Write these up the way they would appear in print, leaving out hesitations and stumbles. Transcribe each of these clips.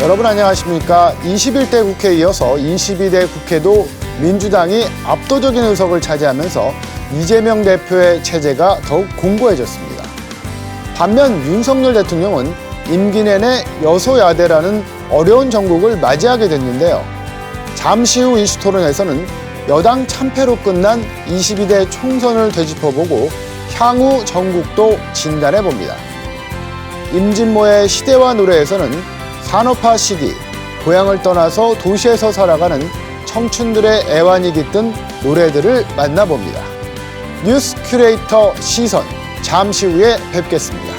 여러분 안녕하십니까. 21대 국회에 이어서 22대 국회도 민주당이 압도적인 의석을 차지하면서 이재명 대표의 체제가 더욱 공고해졌습니다. 반면 윤석열 대통령은 임기 내내 여소야대라는 어려운 정국을 맞이하게 됐는데요. 잠시 후 이슈 토론에서는 여당 참패로 끝난 22대 총선을 되짚어보고 향후 정국도 진단해봅니다. 임진모의 시대와 노래에서는 산업화 시기, 고향을 떠나서 도시에서 살아가는 청춘들의 애환이 깃든 노래들을 만나봅니다. 뉴스 큐레이터 시선, 잠시 후에 뵙겠습니다.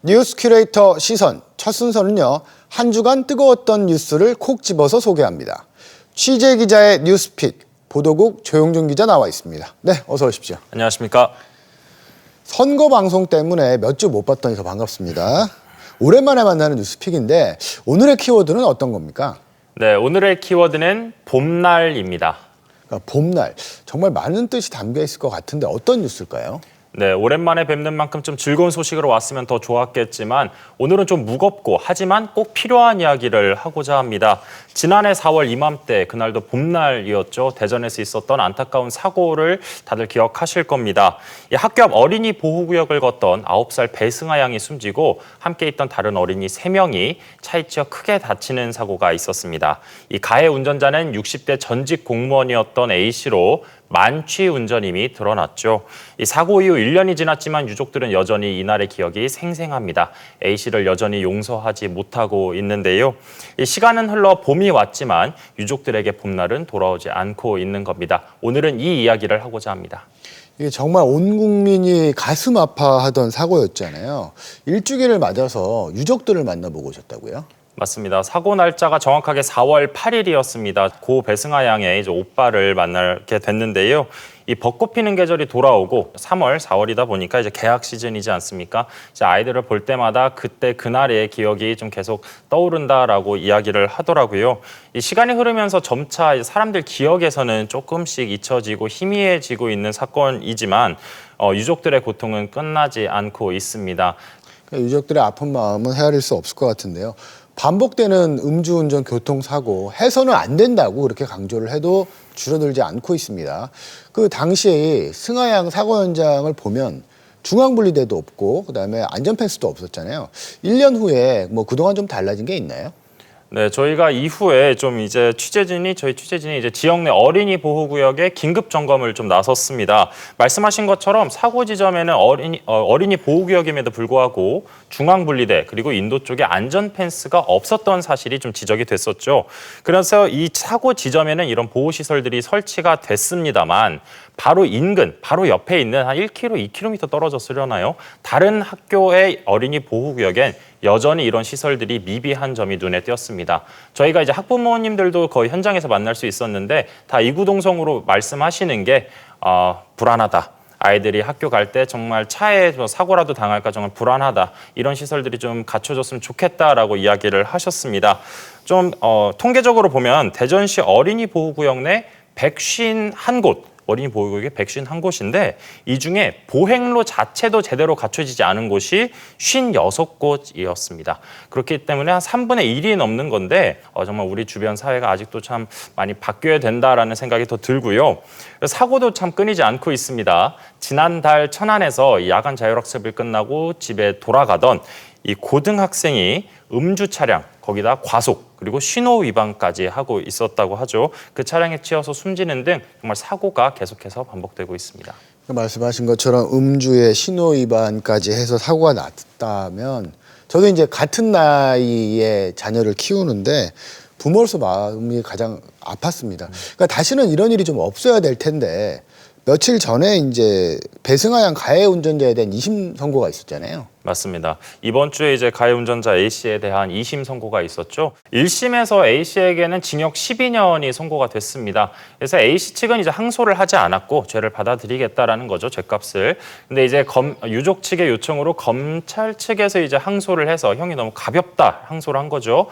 뉴스 큐레이터 시선, 첫 순서는요. 한 주간 뜨거웠던 뉴스를 콕 집어서 소개합니다. 취재 기자의 뉴스픽, 보도국 조용준 기자 나와 있습니다. 네, 어서 오십시오. 안녕하십니까. 선거 방송 때문에 몇 주 못 봤더니 더 반갑습니다. 오랜만에 만나는 뉴스픽인데 오늘의 키워드는 어떤 겁니까? 네, 오늘의 키워드는 봄날입니다. 그러니까 봄날, 정말 많은 뜻이 담겨 있을 것 같은데 어떤 뉴스일까요? 네, 오랜만에 뵙는 만큼 좀 즐거운 소식으로 왔으면 더 좋았겠지만 오늘은 좀 무겁고 하지만 꼭 필요한 이야기를 하고자 합니다. 지난해 4월 이맘때 그날도 봄날이었죠. 대전에서 있었던 안타까운 사고를 다들 기억하실 겁니다. 이 학교 앞 어린이 보호구역을 걷던 9살 배승아 양이 숨지고 함께 있던 다른 어린이 3명이 차에 치여 크게 다치는 사고가 있었습니다. 이 가해 운전자는 60대 전직 공무원이었던 A씨로 만취 운전임이 드러났죠. 이 사고 이후 1년이 지났지만 유족들은 여전히 이날의 기억이 생생합니다. A씨를 여전히 용서하지 못하고 있는데요. 이 시간은 흘러 봄이 왔지만 유족들에게 봄날은 돌아오지 않고 있는 겁니다. 오늘은 이 이야기를 하고자 합니다. 이게 정말 온 국민이 가슴 아파하던 사고였잖아요. 일주기를 맞아서 유족들을 만나보고 오셨다고요? 맞습니다. 사고 날짜가 정확하게 4월 8일이었습니다. 고 배승아 양의 이제 오빠를 만나게 됐는데요. 이 벚꽃 피는 계절이 돌아오고 3월, 4월이다 보니까 이제 개학 시즌이지 않습니까? 이제 아이들을 볼 때마다 그때 그날의 기억이 좀 계속 떠오른다라고 이야기를 하더라고요. 이 시간이 흐르면서 점차 사람들 기억에서는 조금씩 잊혀지고 희미해지고 있는 사건이지만 유족들의 고통은 끝나지 않고 있습니다. 유족들의 아픈 마음은 헤아릴 수 없을 것 같은데요. 반복되는 음주운전 교통사고 해서는 안 된다고 그렇게 강조를 해도 줄어들지 않고 있습니다. 그 당시에 승아 양 사고 현장을 보면 중앙분리대도 없고 그다음에 안전펜스도 없었잖아요. 1년 후에 뭐 그동안 좀 달라진 게 있나요? 네, 저희가 이후에 좀 이제 저희 취재진이 이제 지역 내 어린이 보호구역에 긴급 점검을 좀 나섰습니다. 말씀하신 것처럼 사고 지점에는 어린이 보호구역임에도 불구하고 중앙분리대 그리고 인도 쪽에 안전 펜스가 없었던 사실이 좀 지적이 됐었죠. 그래서 이 사고 지점에는 이런 보호 시설들이 설치가 됐습니다만 바로 인근, 바로 옆에 있는 한 1km, 2km 떨어졌으려나요? 다른 학교의 어린이 보호구역엔 여전히 이런 시설들이 미비한 점이 눈에 띄었습니다. 저희가 이제 학부모님들도 거의 현장에서 만날 수 있었는데 다 이구동성으로 말씀하시는 게 불안하다. 아이들이 학교 갈 때 정말 차에 사고라도 당할까 정말 불안하다. 이런 시설들이 좀 갖춰졌으면 좋겠다라고 이야기를 하셨습니다. 좀 통계적으로 보면 대전시 어린이 보호구역 내 151곳, 어린이 보호구역이 151곳인데 이 중에 보행로 자체도 제대로 갖춰지지 않은 곳이 56곳이었습니다. 그렇기 때문에 한 3분의 1이 넘는 건데 정말 우리 주변 사회가 아직도 참 많이 바뀌어야 된다라는 생각이 더 들고요. 사고도 참 끊이지 않고 있습니다. 지난달 천안에서 야간 자율학습을 끝나고 집에 돌아가던 이 고등학생이 음주 차량, 거기다 과속, 그리고 신호 위반까지 하고 있었다고 하죠. 그 차량에 치여서 숨지는 등 정말 사고가 계속해서 반복되고 있습니다. 말씀하신 것처럼 음주에 신호 위반까지 해서 사고가 났다면 저도 이제 같은 나이에 자녀를 키우는데 부모로서 마음이 가장 아팠습니다. 그러니까 다시는 이런 일이 좀 없어야 될 텐데 며칠 전에 이제 배승아 양 가해 운전자에 대한 2심 선고가 있었잖아요. 맞습니다. 이번 주에 이제 가해 운전자 A씨에 대한 2심 선고가 있었죠. 1심에서 A씨에게는 징역 12년이 선고가 됐습니다. 그래서 A씨 측은 이제 항소를 하지 않았고 죄를 받아들이겠다라는 거죠, 죄값을. 근데 이제 유족 측의 요청으로 검찰 측에서 이제 항소를 해서 형이 너무 가볍다 항소를 한 거죠.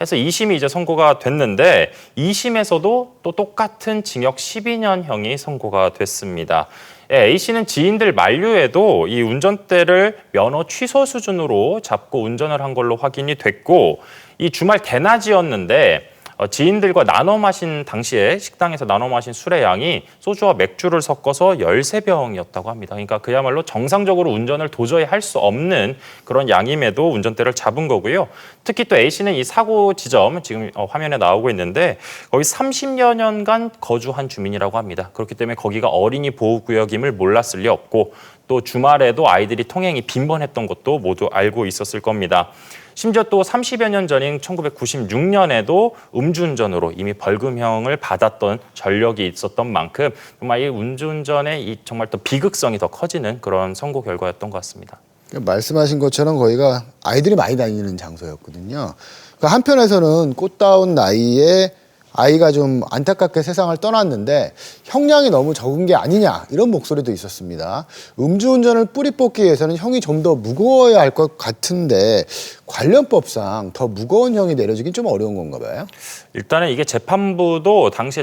해서 2심이 이제 선고가 됐는데 2심에서도 또 똑같은 징역 12년형이 선고가 됐습니다. A씨는 지인들 만류에도 이 운전대를 면허 취소 수준으로 잡고 운전을 한 걸로 확인이 됐고 이 주말 대낮이었는데 지인들과 나눠 마신 당시에 식당에서 나눠 마신 술의 양이 소주와 맥주를 섞어서 13병이었다고 합니다. 그러니까 그야말로 정상적으로 운전을 도저히 할 수 없는 그런 양임에도 운전대를 잡은 거고요. 특히 또 A씨는 이 사고 지점 지금 화면에 나오고 있는데 거기 30여 년간 거주한 주민이라고 합니다. 그렇기 때문에 거기가 어린이 보호구역임을 몰랐을 리 없고 또 주말에도 아이들이 통행이 빈번했던 것도 모두 알고 있었을 겁니다. 심지어 또 30여 년 전인 1996년에도 음주운전으로 이미 벌금형을 받았던 전력이 있었던 만큼 정말 이 음주운전의 이 정말 또 비극성이 더 커지는 그런 선고 결과였던 것 같습니다. 말씀하신 것처럼 거기가 아이들이 많이 다니는 장소였거든요. 그러니까 한편에서는 꽃다운 나이에 아이가 좀 안타깝게 세상을 떠났는데 형량이 너무 적은 게 아니냐 이런 목소리도 있었습니다. 음주운전을 뿌리 뽑기 위해서는 형이 좀 더 무거워야 할 것 같은데 관련법상 더 무거운 형이 내려지긴 좀 어려운 건가 봐요. 일단은 이게 재판부도 당시에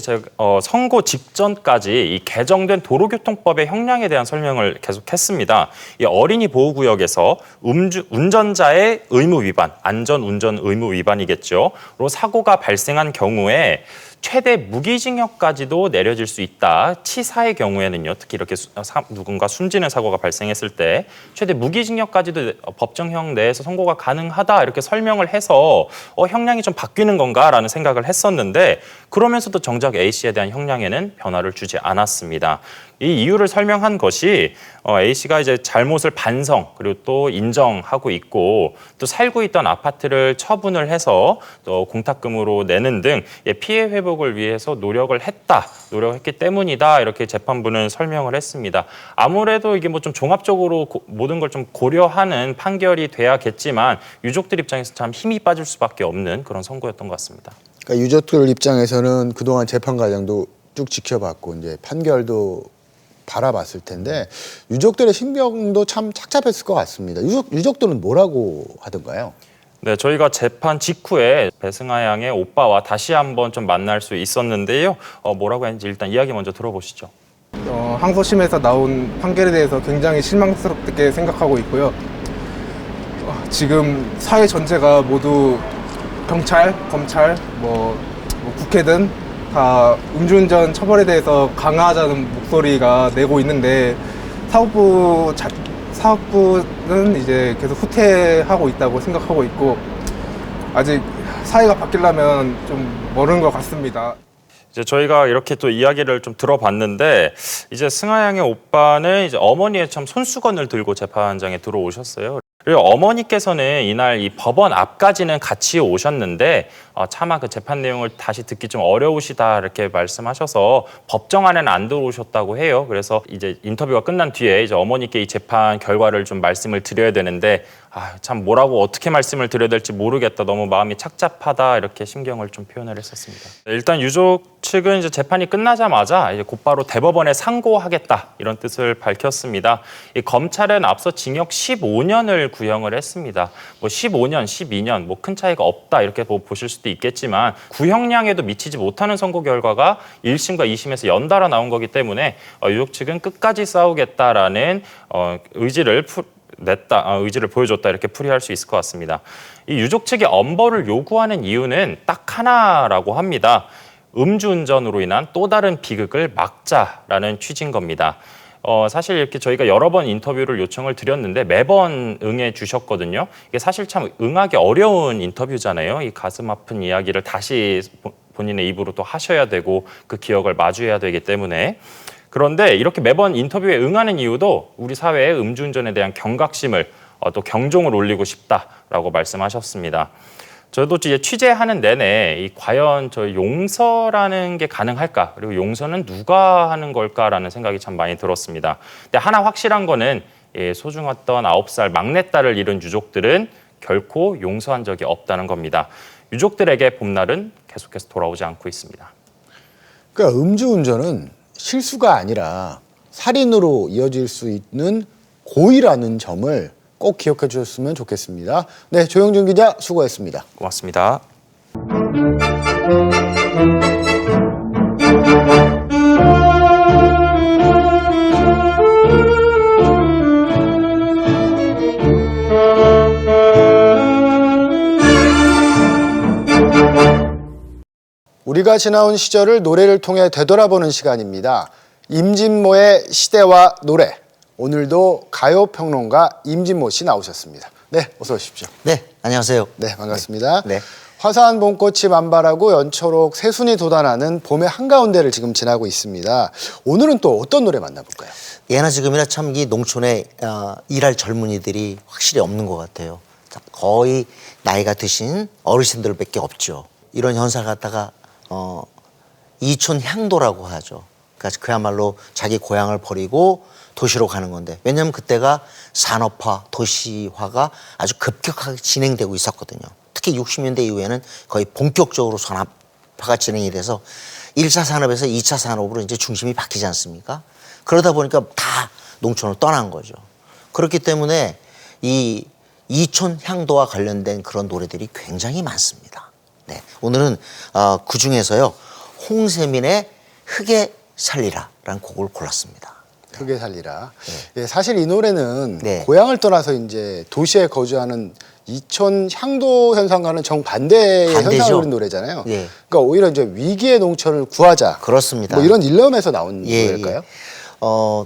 선고 직전까지 이 개정된 도로교통법의 형량에 대한 설명을 계속했습니다. 이 어린이 보호구역에서 운전자의 의무 위반, 안전운전 의무 위반이겠죠. 로 사고가 발생한 경우에 최대 무기징역까지도 내려질 수 있다. 치사의 경우에는요. 특히 이렇게 누군가 숨지는 사고가 발생했을 때 최대 무기징역까지도 법정형 내에서 선고가 가능하다. 이렇게 설명을 해서 형량이 좀 바뀌는 건가라는 생각을 했었는데 그러면서도 정작 A씨에 대한 형량에는 변화를 주지 않았습니다. 이 이유를 설명한 것이 A씨가 이제 잘못을 반성 그리고 또 인정하고 있고 또 살고 있던 아파트를 처분을 해서 또 공탁금으로 내는 등 피해 회복을 위해서 노력했기 때문이다 이렇게 재판부는 설명을 했습니다. 아무래도 이게 뭐 좀 종합적으로 모든 걸 좀 고려하는 판결이 돼야겠지만 유족들 입장에서 참 힘이 빠질 수밖에 없는 그런 선고였던 것 같습니다. 그러니까 유족들 입장에서는 그동안 재판 과정도 쭉 지켜봤고 이제 판결도 바라봤을 텐데 유족들의 신경도 참 착잡했을 것 같습니다. 유족들은 뭐라고 하던가요? 네, 저희가 재판 직후에 배승하 양의 오빠와 다시 한번 좀 만날 수 있었는데요. 뭐라고 했는지 일단 이야기 먼저 들어보시죠. 항소심에서 나온 판결에 대해서 굉장히 실망스럽게 생각하고 있고요. 지금 사회 전체가 모두 경찰, 검찰, 국회든 다 음주운전 처벌에 대해서 강화하자는 목소리가 내고 있는데 사업부는 이제 계속 후퇴하고 있다고 생각하고 있고 아직 사회가 바뀌려면 좀 멀은 것 같습니다. 이제 저희가 이렇게 또 이야기를 좀 들어봤는데 이제 승하 양의 오빠는 이제 어머니의 참 손수건을 들고 재판장에 들어오셨어요. 그리고 어머니께서는 이날 이 법원 앞까지는 같이 오셨는데 차마 그 재판 내용을 다시 듣기 좀 어려우시다 이렇게 말씀하셔서 법정 안에는 안 들어오셨다고 해요. 그래서 이제 인터뷰가 끝난 뒤에 이제 어머니께 이 재판 결과를 좀 말씀을 드려야 되는데 참 뭐라고 어떻게 말씀을 드려야 될지 모르겠다. 너무 마음이 착잡하다 이렇게 심경을 좀 표현을 했었습니다. 일단 유족 측은 이제 재판이 끝나자마자 이제 곧바로 대법원에 상고하겠다 이런 뜻을 밝혔습니다. 이 검찰은 앞서 징역 15년을 구형을 했습니다. 15년, 12년 큰 차이가 없다 이렇게 보실 수도 있겠지만 구형량에도 미치지 못하는 선고 결과가 1심과 2심에서 연달아 나온 거기 때문에 유족 측은 끝까지 싸우겠다라는 의지를 보여줬다 이렇게 풀이할 수 있을 것 같습니다. 이 유족 측이 엄벌을 요구하는 이유는 딱 하나라고 합니다. 음주운전으로 인한 또 다른 비극을 막자라는 취지인 겁니다. 사실 이렇게 저희가 여러 번 인터뷰를 요청을 드렸는데 매번 응해 주셨거든요. 이게 사실 참 응하기 어려운 인터뷰잖아요. 이 가슴 아픈 이야기를 다시 본인의 입으로 또 하셔야 되고 그 기억을 마주해야 되기 때문에 그런데 이렇게 매번 인터뷰에 응하는 이유도 우리 사회의 음주운전에 대한 경각심을 또 경종을 울리고 싶다라고 말씀하셨습니다. 저도 이제 취재하는 내내 과연 저 용서라는 게 가능할까? 그리고 용서는 누가 하는 걸까라는 생각이 참 많이 들었습니다. 근데 하나 확실한 거는 소중했던 9살 막내딸을 잃은 유족들은 결코 용서한 적이 없다는 겁니다. 유족들에게 봄날은 계속해서 돌아오지 않고 있습니다. 그러니까 음주운전은 실수가 아니라 살인으로 이어질 수 있는 고의라는 점을 꼭 기억해 주셨으면 좋겠습니다. 네, 조영준 기자 수고했습니다. 고맙습니다. 우리가 지나온 시절을 노래를 통해 되돌아보는 시간입니다. 임진모의 시대와 노래. 오늘도 가요평론가 임진모 씨 나오셨습니다. 네, 어서 오십시오. 네, 안녕하세요. 네, 반갑습니다. 네. 화사한 봄꽃이 만발하고 연초록 새순이 돋아나는 봄의 한가운데를 지금 지나고 있습니다. 오늘은 또 어떤 노래 만나볼까요? 예나 지금이나 참 이 농촌에 일할 젊은이들이 확실히 없는 것 같아요. 거의 나이가 드신 어르신들밖에 없죠. 이런 현상을 갖다가 이촌 향도라고 하죠. 그러니까 그야말로 자기 고향을 버리고 도시로 가는 건데, 왜냐하면 그때가 산업화, 도시화가 아주 급격하게 진행되고 있었거든요. 특히 60년대 이후에는 거의 본격적으로 산업화가 진행이 돼서 1차 산업에서 2차 산업으로 이제 중심이 바뀌지 않습니까? 그러다 보니까 다 농촌을 떠난 거죠. 그렇기 때문에 이 이촌 향도와 관련된 그런 노래들이 굉장히 많습니다. 네, 오늘은 그 중에서요, 홍세민의 흙에 살리라라는 곡을 골랐습니다. 흙에 살리라. 예, 사실 이 노래는 네. 고향을 떠나서 이제 도시에 거주하는 이촌 향도 현상과는 정반대의 반대죠. 현상을 그린 노래잖아요. 예. 그러니까 오히려 이제 위기의 농촌을 구하자. 그렇습니다. 뭐 이런 일념에서 나온 노래일까요?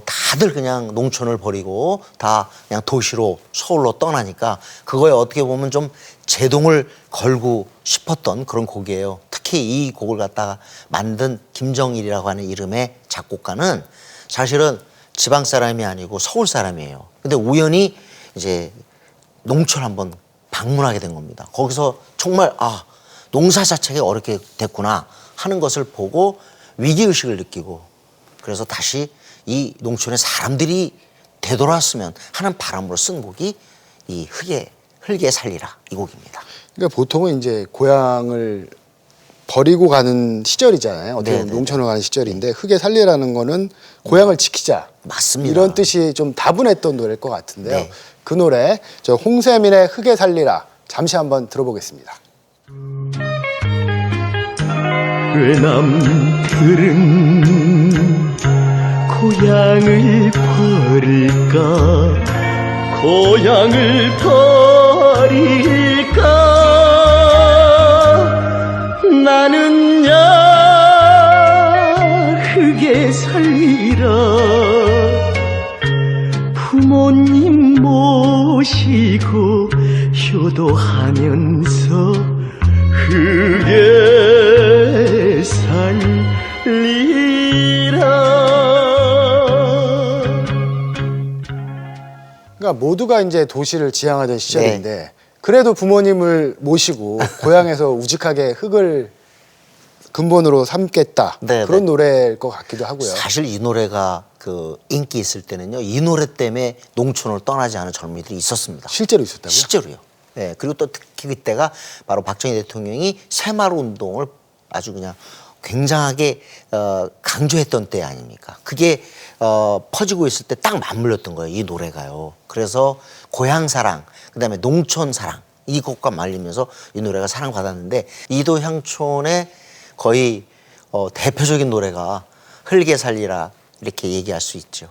다들 그냥 농촌을 버리고 다 그냥 도시로, 서울로 떠나니까 그거에 어떻게 보면 좀 제동을 걸고 싶었던 그런 곡이에요. 특히 이 곡을 갖다가 만든 김정일이라고 하는 이름의 작곡가는 사실은 지방 사람이 아니고 서울 사람이에요. 근데 우연히 이제 농촌 한번 방문하게 된 겁니다. 거기서 정말 농사 자체가 어렵게 됐구나 하는 것을 보고 위기의식을 느끼고, 그래서 다시 이 농촌에 사람들이 되돌아왔으면 하는 바람으로 쓴 곡이 이 흙에 살리라 이 곡입니다. 그러니까 보통은 이제 고향을 버리고 가는 시절이잖아요. 어떻게 보면 네네네. 농촌을 가는 시절인데 흙에 살리라는 거는 고향을 지키자. 맞습니다. 이런 뜻이 좀 다분했던 노래일 것 같은데요. 네. 그 노래 저 홍세민의 흙에 살리라 잠시 한번 들어보겠습니다. 외남들은 고향을 버릴까 고향을 버릴까 나는야 흙에 살리라 부모님 모시고 효도하면서 흙에 살리라. 그러니까 모두가 이제 도시를 지향하던 시절인데 그래도 부모님을 모시고 고향에서 우직하게 흙을 근본으로 삼겠다. 네, 그런 네. 노래일 것 같기도 하고요. 사실 이 노래가 그 인기 있을 때는요, 이 노래 때문에 농촌을 떠나지 않은 젊은이들이 있었습니다. 실제로 있었다고요? 실제로요. 네, 그리고 또 특히 그때가 바로 박정희 대통령이 새마을 운동을 아주 그냥 굉장하게 강조했던 때 아닙니까? 그게 퍼지고 있을 때 딱 맞물렸던 거예요, 이 노래가요. 그래서 고향 사랑, 그다음에 농촌 사랑 이 곡과 말리면서 이 노래가 사랑받았는데, 이도 향촌의 거의 대표적인 노래가 흙에 살리라 이렇게 얘기할 수 있죠.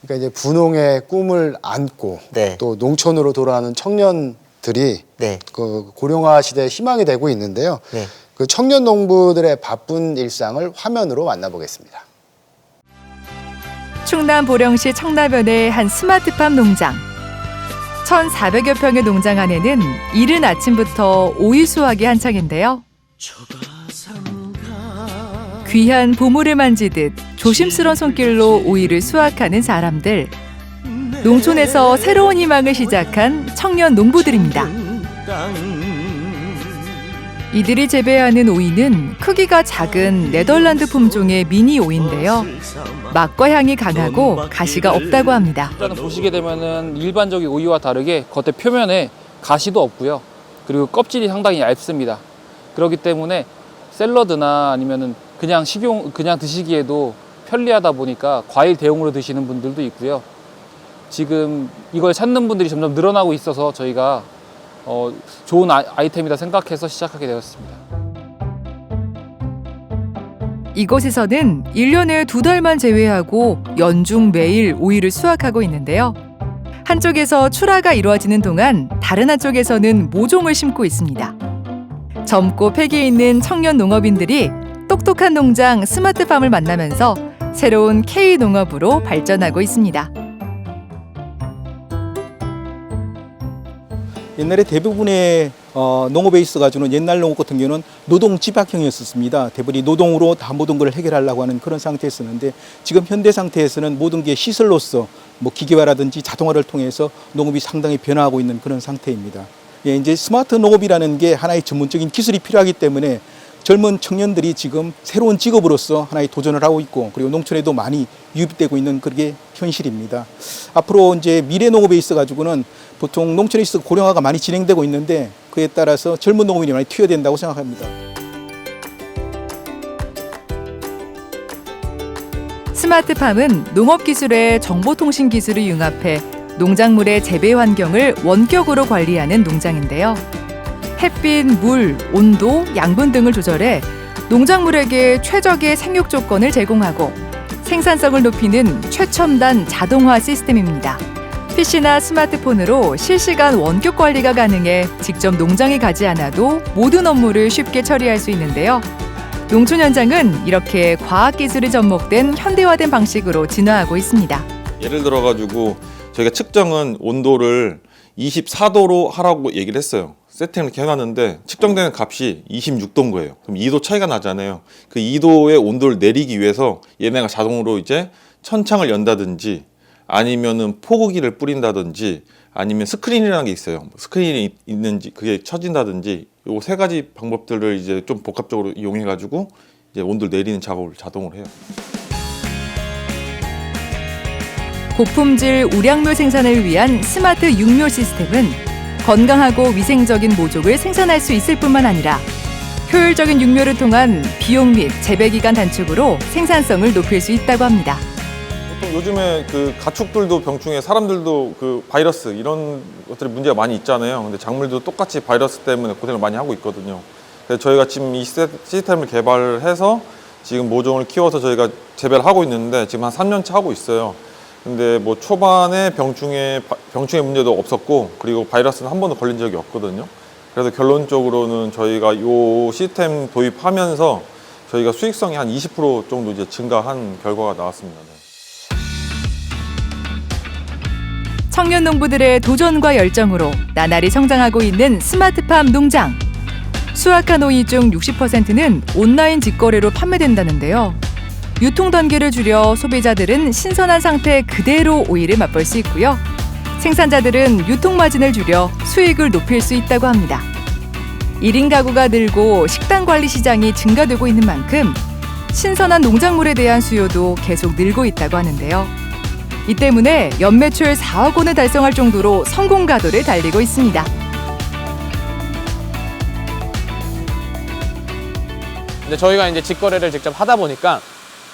그러니까 이제 분홍의 꿈을 안고 네. 또 농촌으로 돌아가는 청년들이 네. 그 고령화 시대의 희망이 되고 있는데요. 네. 그 청년 농부들의 바쁜 일상을 화면으로 만나보겠습니다. 충남 보령시 청라변의 한 스마트팜 농장. 1,400여 평의 농장 안에는 이른 아침부터 오이 수확이 한창인데요. 귀한 보물을 만지듯 조심스러운 손길로 오이를 수확하는 사람들. 농촌에서 새로운 희망을 시작한 청년 농부들입니다. 이들이 재배하는 오이는 크기가 작은 네덜란드 품종의 미니 오이인데요. 맛과 향이 강하고 가시가 없다고 합니다. 일단은 보시게 되면은 일반적인 오이와 다르게 겉에 표면에 가시도 없고요. 그리고 껍질이 상당히 얇습니다. 그렇기 때문에 샐러드나 아니면은 그냥 그냥 드시기에도 편리하다 보니까 과일 대용으로 드시는 분들도 있고요. 지금 이걸 찾는 분들이 점점 늘어나고 있어서 저희가 좋은 아이템이다 생각해서 시작하게 되었습니다. 이곳에서는 1년에 2달만 제외하고 연중 매일 오이를 수확하고 있는데요. 한쪽에서 출하가 이루어지는 동안 다른 한쪽에서는 모종을 심고 있습니다. 젊고 패기 있는 청년 농업인들이 똑똑한 농장 스마트팜을 만나면서 새로운 K농업으로 발전하고 있습니다. 옛날에 대부분의 농업에 있어가지고는 옛날 농업 같은 경우는 노동 집약형이었습니다. 대부분이 노동으로 다 모든 걸 해결하려고 하는 그런 상태였었는데 지금 현대 상태에서는 모든 게 시설로서 뭐 기계화라든지 자동화를 통해서 농업이 상당히 변화하고 있는 그런 상태입니다. 예, 이제 스마트 농업이라는 게 하나의 전문적인 기술이 필요하기 때문에 젊은 청년들이 지금 새로운 직업으로서 하나의 도전을 하고 있고 그리고 농촌에도 많이 유입되고 있는 그게 현실입니다. 앞으로 이제 미래 농업에 있어 가지고는 보통 농촌에 있어 고령화가 많이 진행되고 있는데 그에 따라서 젊은 농업인이 많이 투여된다고 생각합니다. 스마트팜은 농업기술에 정보통신기술을 융합해 농작물의 재배 환경을 원격으로 관리하는 농장인데요. 햇빛, 물, 온도, 양분 등을 조절해 농작물에게 최적의 생육 조건을 제공하고 생산성을 높이는 최첨단 자동화 시스템입니다. PC나 스마트폰으로 실시간 원격 관리가 가능해 직접 농장에 가지 않아도 모든 업무를 쉽게 처리할 수 있는데요. 농촌 현장은 이렇게 과학기술이 접목된 현대화된 방식으로 진화하고 있습니다. 예를 들어가지고 저희가 측정은 온도를 24도로 하라고 얘기를 했어요. 세팅을 이렇게 해놨는데 측정되는 값이 26도인 거예요. 그럼 2도 차이가 나잖아요. 그 2도의 온도를 내리기 위해서 얘네가 자동으로 이제 천창을 연다든지 아니면은 포구기를 뿌린다든지 아니면 스크린이라는 게 있어요. 스크린이 있는지 그게 쳐진다든지 요 세 가지 방법들을 이제 좀 복합적으로 이용해가지고 이제 온도를 내리는 작업을 자동으로 해요. 고품질 우량물 생산을 위한 스마트 육묘 시스템은 건강하고 위생적인 모종을 생산할 수 있을 뿐만 아니라 효율적인 육묘를 통한 비용 및 재배 기간 단축으로 생산성을 높일 수 있다고 합니다. 보통 요즘에 그 가축들도 병충해, 사람들도 그 바이러스 이런 것들이 문제가 많이 있잖아요. 근데 작물도 똑같이 바이러스 때문에 고생을 많이 하고 있거든요. 그래서 저희가 지금 이 시스템을 개발해서 지금 모종을 키워서 저희가 재배를 하고 있는데 지금 한 3년차 하고 있어요. 근데 뭐 초반에 병충해 문제도 없었고 그리고 바이러스는 한 번도 걸린 적이 없거든요. 그래서 결론적으로는 저희가 이 시스템 도입하면서 저희가 수익성이 한 20% 정도 이제 증가한 결과가 나왔습니다. 네. 청년 농부들의 도전과 열정으로 나날이 성장하고 있는 스마트팜 농장. 수확한 오이 중 60%는 온라인 직거래로 판매된다는데요. 유통 단계를 줄여 소비자들은 신선한 상태 그대로 오이를 맛볼 수 있고요. 생산자들은 유통 마진을 줄여 수익을 높일 수 있다고 합니다. 1인 가구가 늘고 식당 관리 시장이 증가되고 있는 만큼 신선한 농작물에 대한 수요도 계속 늘고 있다고 하는데요. 이 때문에 연매출 4억 원을 달성할 정도로 성공 가도를 달리고 있습니다. 근데 저희가 이제 직거래를 직접 하다 보니까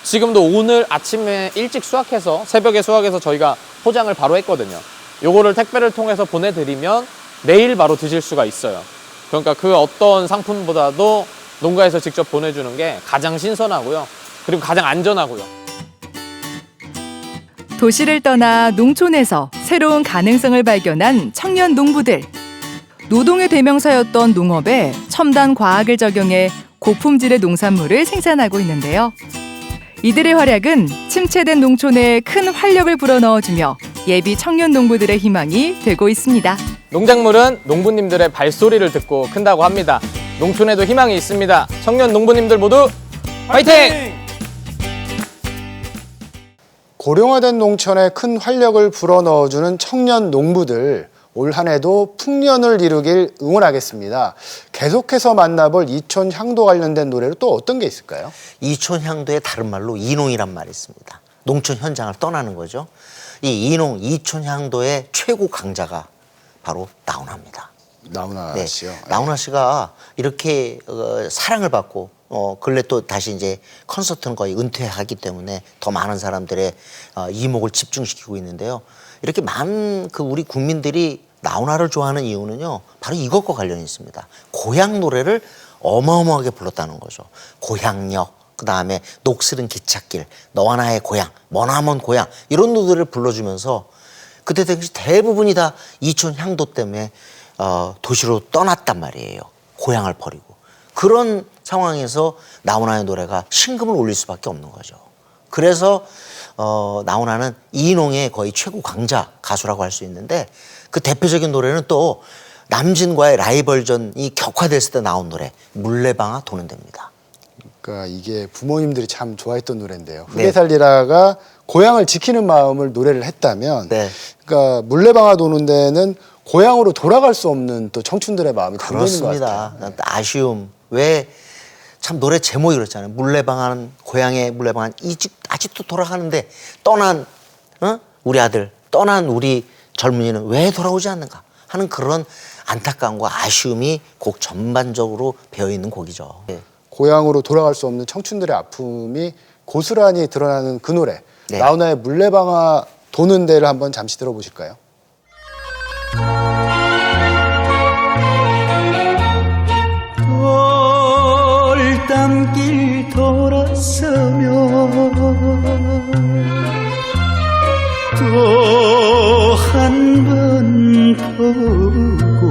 지금도 오늘 아침에 일찍 수확해서 새벽에 수확해서 저희가 포장을 바로 했거든요. 요거를 택배를 통해서 보내드리면 내일 바로 드실 수가 있어요. 그러니까 그 어떤 상품보다도 농가에서 직접 보내주는 게 가장 신선하고요. 그리고 가장 안전하고요. 도시를 떠나 농촌에서 새로운 가능성을 발견한 청년 농부들. 노동의 대명사였던 농업에 첨단 과학을 적용해 고품질의 농산물을 생산하고 있는데요. 이들의 활약은 침체된 농촌에 큰 활력을 불어넣어주며 예비 청년 농부들의 희망이 되고 있습니다. 농작물은 농부님들의 발소리를 듣고 큰다고 합니다. 농촌에도 희망이 있습니다. 청년 농부님들 모두 화이팅! 고령화된 농촌에 큰 활력을 불어넣어주는 청년 농부들, 올 한 해도 풍년을 이루길 응원하겠습니다. 계속해서 만나볼 이촌 향도 관련된 노래로 또 어떤 게 있을까요? 이촌 향도의 다른 말로 이농이란 말이 있습니다. 농촌 현장을 떠나는 거죠. 이 이농, 이촌 향도의 최고 강자가 바로 나훈아입니다. 나훈아 씨요. 나훈아 씨가 이렇게 사랑을 받고 근래 또 다시 이제 콘서트는 거의 은퇴하기 때문에 더 많은 사람들의 이목을 집중시키고 있는데요. 이렇게 많은 우리 국민들이 나훈아를 좋아하는 이유는요, 바로 이것과 관련이 있습니다. 고향 노래를 어마어마하게 불렀다는 거죠. 고향역, 그다음에 녹슬은 기찻길, 너와 나의 고향, 머나먼 고향 이런 노래를 불러주면서 그때 당시 대부분이 다 이촌 향도 때문에 도시로 떠났단 말이에요. 고향을 버리고. 그런 상황에서 나훈아의 노래가 신금을 울릴 수밖에 없는 거죠. 그래서 나훈아는 이농의 거의 최고 강자 가수라고 할 수 있는데 그 대표적인 노래는 또 남진과의 라이벌전이 격화됐을 때 나온 노래 물레방아 도는 데입니다. 그러니까 이게 부모님들이 참 좋아했던 노래인데요. 네. 후계 살리라가 고향을 지키는 마음을 노래를 했다면, 네. 그러니까 물레방아 도는 데는 고향으로 돌아갈 수 없는 또 청춘들의 마음이 담겨 있는 것 같아요. 그렇습니다. 아쉬움. 왜 참 노래 제목이 그렇잖아요. 물레방아는 고향의 물레방아는 아직도 돌아가는데 떠난 우리 아들, 떠난 우리 젊은이는 왜 돌아오지 않는가 하는 그런 안타까움과 아쉬움이 곡 전반적으로 배어 있는 곡이죠. 네. 고향으로 돌아갈 수 없는 청춘들의 아픔이 고스란히 드러나는 그 노래. 네. 나훈아의 물레방아 도는 데를 한번 잠시 들어보실까요? 돌담길 돌아서며 또 한 번 보고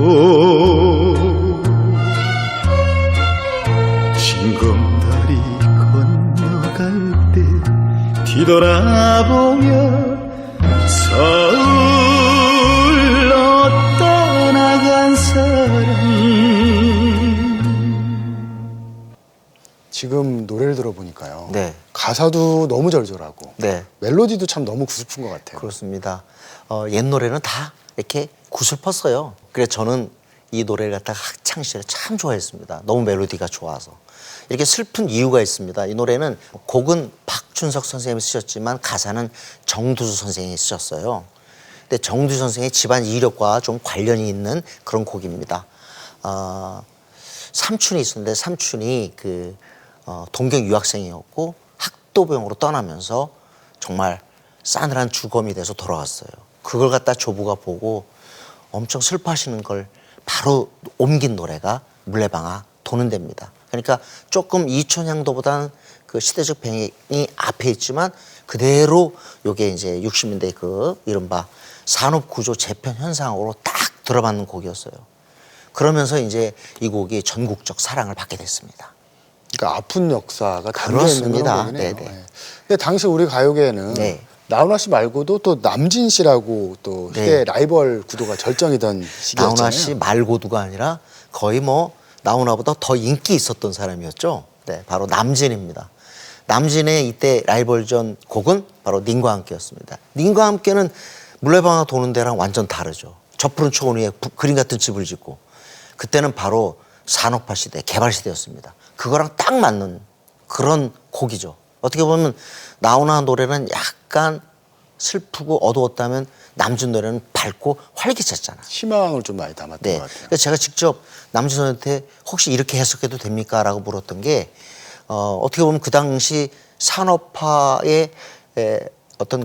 징검다리 건너갈 때 뒤돌아보며 서울로 떠나간 사람. 지금 노래를 들어보니까요. 네. 가사도 너무 절절하고 네. 멜로디도 참 너무 구슬픈 것 같아요. 그렇습니다. 옛 노래는 다 이렇게 구슬펐어요. 그래서 저는 이 노래를 갖다가 학창 시절에 참 좋아했습니다. 너무 멜로디가 좋아서. 이렇게 슬픈 이유가 있습니다. 이 노래는 곡은 박준석 선생님이 쓰셨지만 가사는 정두수 선생님이 쓰셨어요. 근데 정두수 선생의 집안 이력과 좀 관련이 있는 그런 곡입니다. 삼촌이 있었는데 삼촌이 동경 유학생이었고 학도병으로 떠나면서 정말 싸늘한 주검이 돼서 돌아왔어요. 그걸 갖다 조부가 보고 엄청 슬퍼하시는 걸 바로 옮긴 노래가 물레방아 도는 데입니다. 그러니까 조금 이촌향도보다는 그 시대적 배경이 앞에 있지만 그대로 요게 이제 60년대 그 이른바 산업구조 재편 현상으로 딱 들어맞는 곡이었어요. 그러면서 이제 이 곡이 전국적 사랑을 받게 됐습니다. 그러니까 아픈 역사가 담겨 있는 그런 곡이네요. 네네. 네. 근데 당시 우리 가요계에는 네. 나훈아 씨 말고도 또 남진 씨라고 또 희대 라이벌 구도가 절정이던 시기였잖아요. 나훈아 씨 말고도가 아니라 거의 뭐 나훈아보다 더 인기 있었던 사람이었죠. 네, 바로 남진입니다. 남진의 이때 라이벌전 곡은 바로 님과 함께였습니다. 님과 함께는 물레방아 도는 데랑 완전 다르죠. 저 푸른 초원 위에 그림 같은 집을 짓고 그때는 바로 산업화 시대, 개발 시대였습니다. 그거랑 딱 맞는 그런 곡이죠. 어떻게 보면 나훈아 노래는 약간 슬프고 어두웠다면 남진 노래는 밝고 활기찼잖아. 희망을 좀 많이 담았던 네. 것 같아요. 그래서 제가 직접 남진 선생한테 혹시 이렇게 해석해도 됩니까? 라고 물었던 게 어떻게 보면 그 당시 산업화의 어떤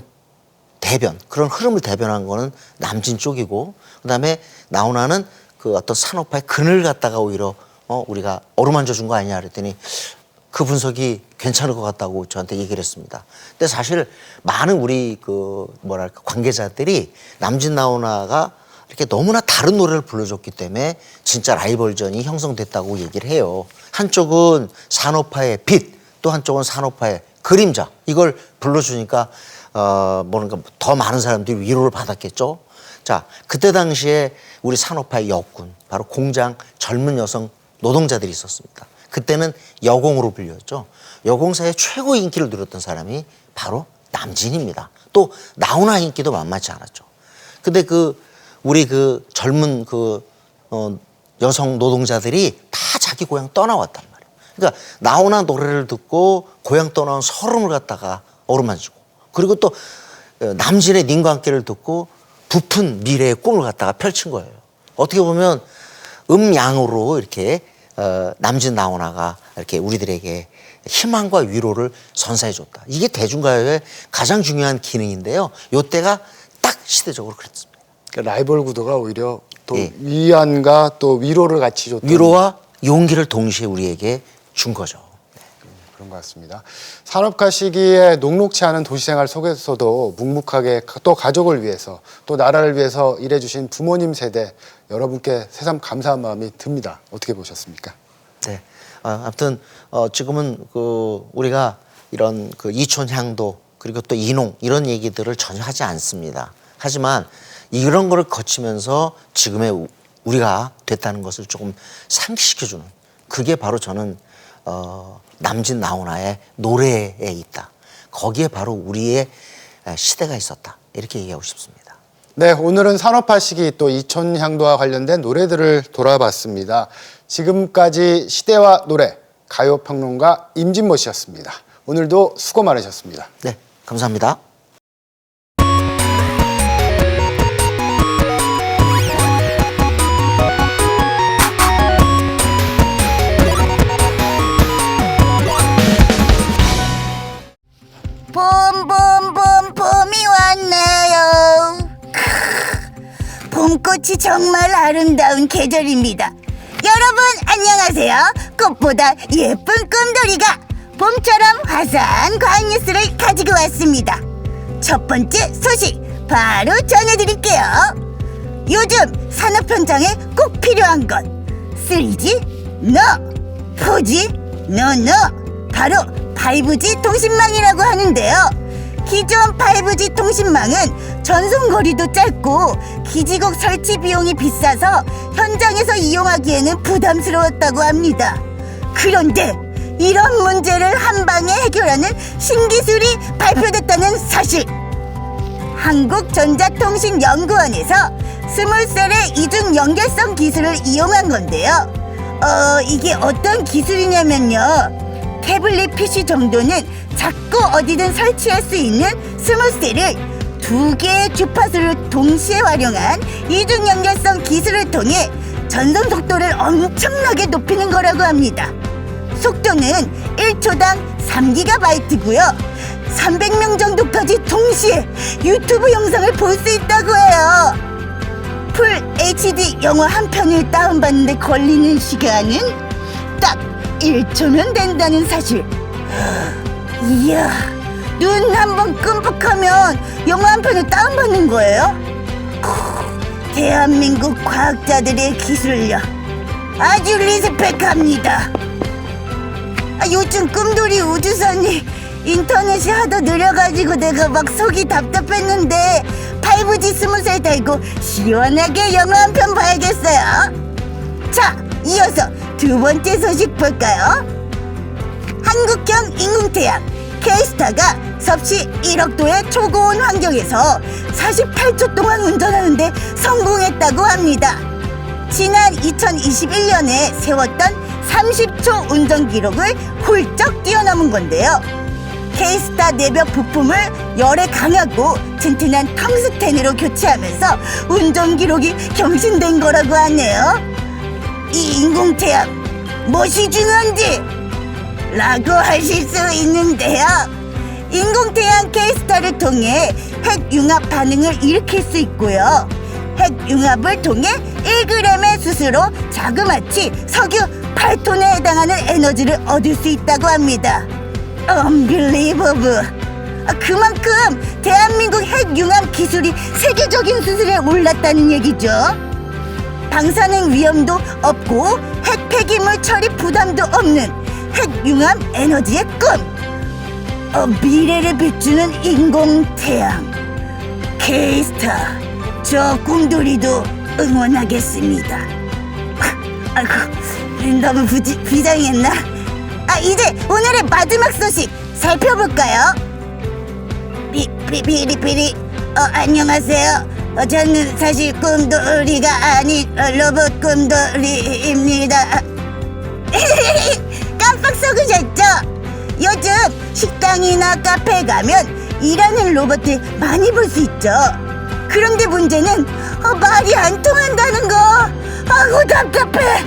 대변, 그런 흐름을 대변한 거는 남진 쪽이고 그다음에 나훈아는 그 어떤 산업화의 그늘 갖다가 오히려 우리가 어루만져 준 거 아니냐 그랬더니 그 분석이 괜찮을 것 같다고 저한테 얘기를 했습니다. 근데 사실 많은 우리 관계자들이 남진 나훈아가 이렇게 너무나 다른 노래를 불러줬기 때문에 진짜 라이벌전이 형성됐다고 얘기를 해요. 한쪽은 산업화의 빛, 또 한쪽은 산업화의 그림자. 이걸 불러주니까 뭔가 더 많은 사람들이 위로를 받았겠죠. 자, 그때 당시에 우리 산업화의 역군, 바로 공장 젊은 여성 노동자들이 있었습니다. 그때는 여공으로 불렸죠. 여공사의 최고 인기를 누렸던 사람이 바로 남진입니다. 또 나훈아 인기도 만만치 않았죠. 근데 우리 젊은 여성 노동자들이 다 자기 고향 떠나왔단 말이에요. 그러니까 나훈아 노래를 듣고 고향 떠나온 서름을 갖다가 어루만지고 그리고 또 남진의 님과 함께를 듣고 부푼 미래의 꿈을 갖다가 펼친 거예요. 어떻게 보면 음양으로 이렇게 남진 나훈아가 이렇게 우리들에게 희망과 위로를 선사해줬다. 이게 대중가요의 가장 중요한 기능인데요. 이때가 딱 시대적으로 그랬습니다. 그러니까 라이벌 구도가 오히려 또 예. 위안과 또 위로를 같이 줬던. 위로와 용기를 동시에 우리에게 준 거죠. 그런 것 같습니다. 산업화 시기에 녹록치 않은 도시생활 속에서도 묵묵하게 또 가족을 위해서 또 나라를 위해서 일해주신 부모님 세대 여러분께 새삼 감사한 마음이 듭니다. 어떻게 보셨습니까? 네. 아무튼 지금은 우리가 이런 이촌향도 그리고 또 인홍 이런 얘기들을 전혀 하지 않습니다. 하지만 이런 거를 거치면서 지금의 우리가 됐다는 것을 조금 상기시켜주는 그게 바로 저는 남진 나훈아의 노래에 있다. 거기에 바로 우리의 시대가 있었다. 이렇게 얘기하고 싶습니다. 네, 오늘은 산업화 시기 또 이촌향도와 관련된 노래들을 돌아봤습니다. 지금까지 시대와 노래 가요평론가 임진모 씨였습니다. 오늘도 수고 많으셨습니다. 네, 감사합니다. 봄이 왔네요. 봄꽃이 정말 아름다운 계절입니다. 여러분 안녕하세요. 꽃보다 예쁜 꿈돌이가 봄처럼 화사한 과학 뉴스를 가지고 왔습니다. 첫 번째 소식 바로 전해드릴게요. 요즘 산업 현장에 꼭 필요한 건 3G? NO! 4G? NO! 바로 5G 통신망이라고 하는데요. 기존 5G 통신망은 전송거리도 짧고 기지국 설치 비용이 비싸서 현장에서 이용하기에는 부담스러웠다고 합니다. 그런데 이런 문제를 한 방에 해결하는 신기술이 발표됐다는 사실. 한국전자통신연구원에서 스몰셀의 이중 연결성 기술을 이용한 건데요. 이게 어떤 기술이냐면요. 태블릿 PC 정도는 작고 어디든 설치할 수 있는 스몰셀을 2개의 주파수를 동시에 활용한 이중 연결성 기술을 통해 전송 속도를 엄청나게 높이는 거라고 합니다. 속도는 1초당 3GB고요. 300명 정도까지 동시에 유튜브 영상을 볼 수 있다고 해요. 풀 HD 영화 한 편을 다운받는데 걸리는 시간은 딱 1초면 된다는 사실. 이야, 눈 한번 끔뻑하면 영화 한 편을 다운받는 거예요? 대한민국 과학자들의 기술력 아주 리스펙합니다. 요즘 꿈돌이 우주선이 인터넷이 하도 느려가지고 내가 막 속이 답답했는데 5G 스무살 달고 시원하게 영화 한 편 봐야겠어요. 자, 이어서 두 번째 소식 볼까요? 한국형 인공태양 K-스타가 섭씨 1억도의 초고온 환경에서 48초 동안 운전하는데 성공했다고 합니다. 지난 2021년에 세웠던 30초 운전 기록을 훌쩍 뛰어넘은 건데요. K-스타 내벽 부품을 열에 강하고 튼튼한 텅스텐으로 교체하면서 운전 기록이 경신된 거라고 하네요. 이 인공태양 무엇이 중요한지 라고 하실 수 있는데요. 인공태양 K-스타를 통해 핵융합 반응을 일으킬 수 있고요. 핵융합을 통해 1g의 수소로 자그마치 석유 8톤에 해당하는 에너지를 얻을 수 있다고 합니다. Unbelievable. 그만큼 대한민국 핵융합 기술이 세계적인 수준에 올랐다는 얘기죠. 방사능 위험도 없고 핵 폐기물 처리 부담도 없는 핵융합 에너지의 꿈. 미래를 비추는 인공태양 K-스타, 저 꿈돌이도 응원하겠습니다. 아이고, 너무 비장했나? 이제 오늘의 마지막 소식 살펴볼까요? 비리비리. 안녕하세요. 저는 사실 꿈돌이가 아닌 로봇 꿈돌이입니다. 깜빡 속으셨죠? 요즘 식당이나 카페에 가면 일하는 로봇을 많이 볼 수 있죠. 그런데 문제는 말이 안 통한다는 거. 아이고 답답해.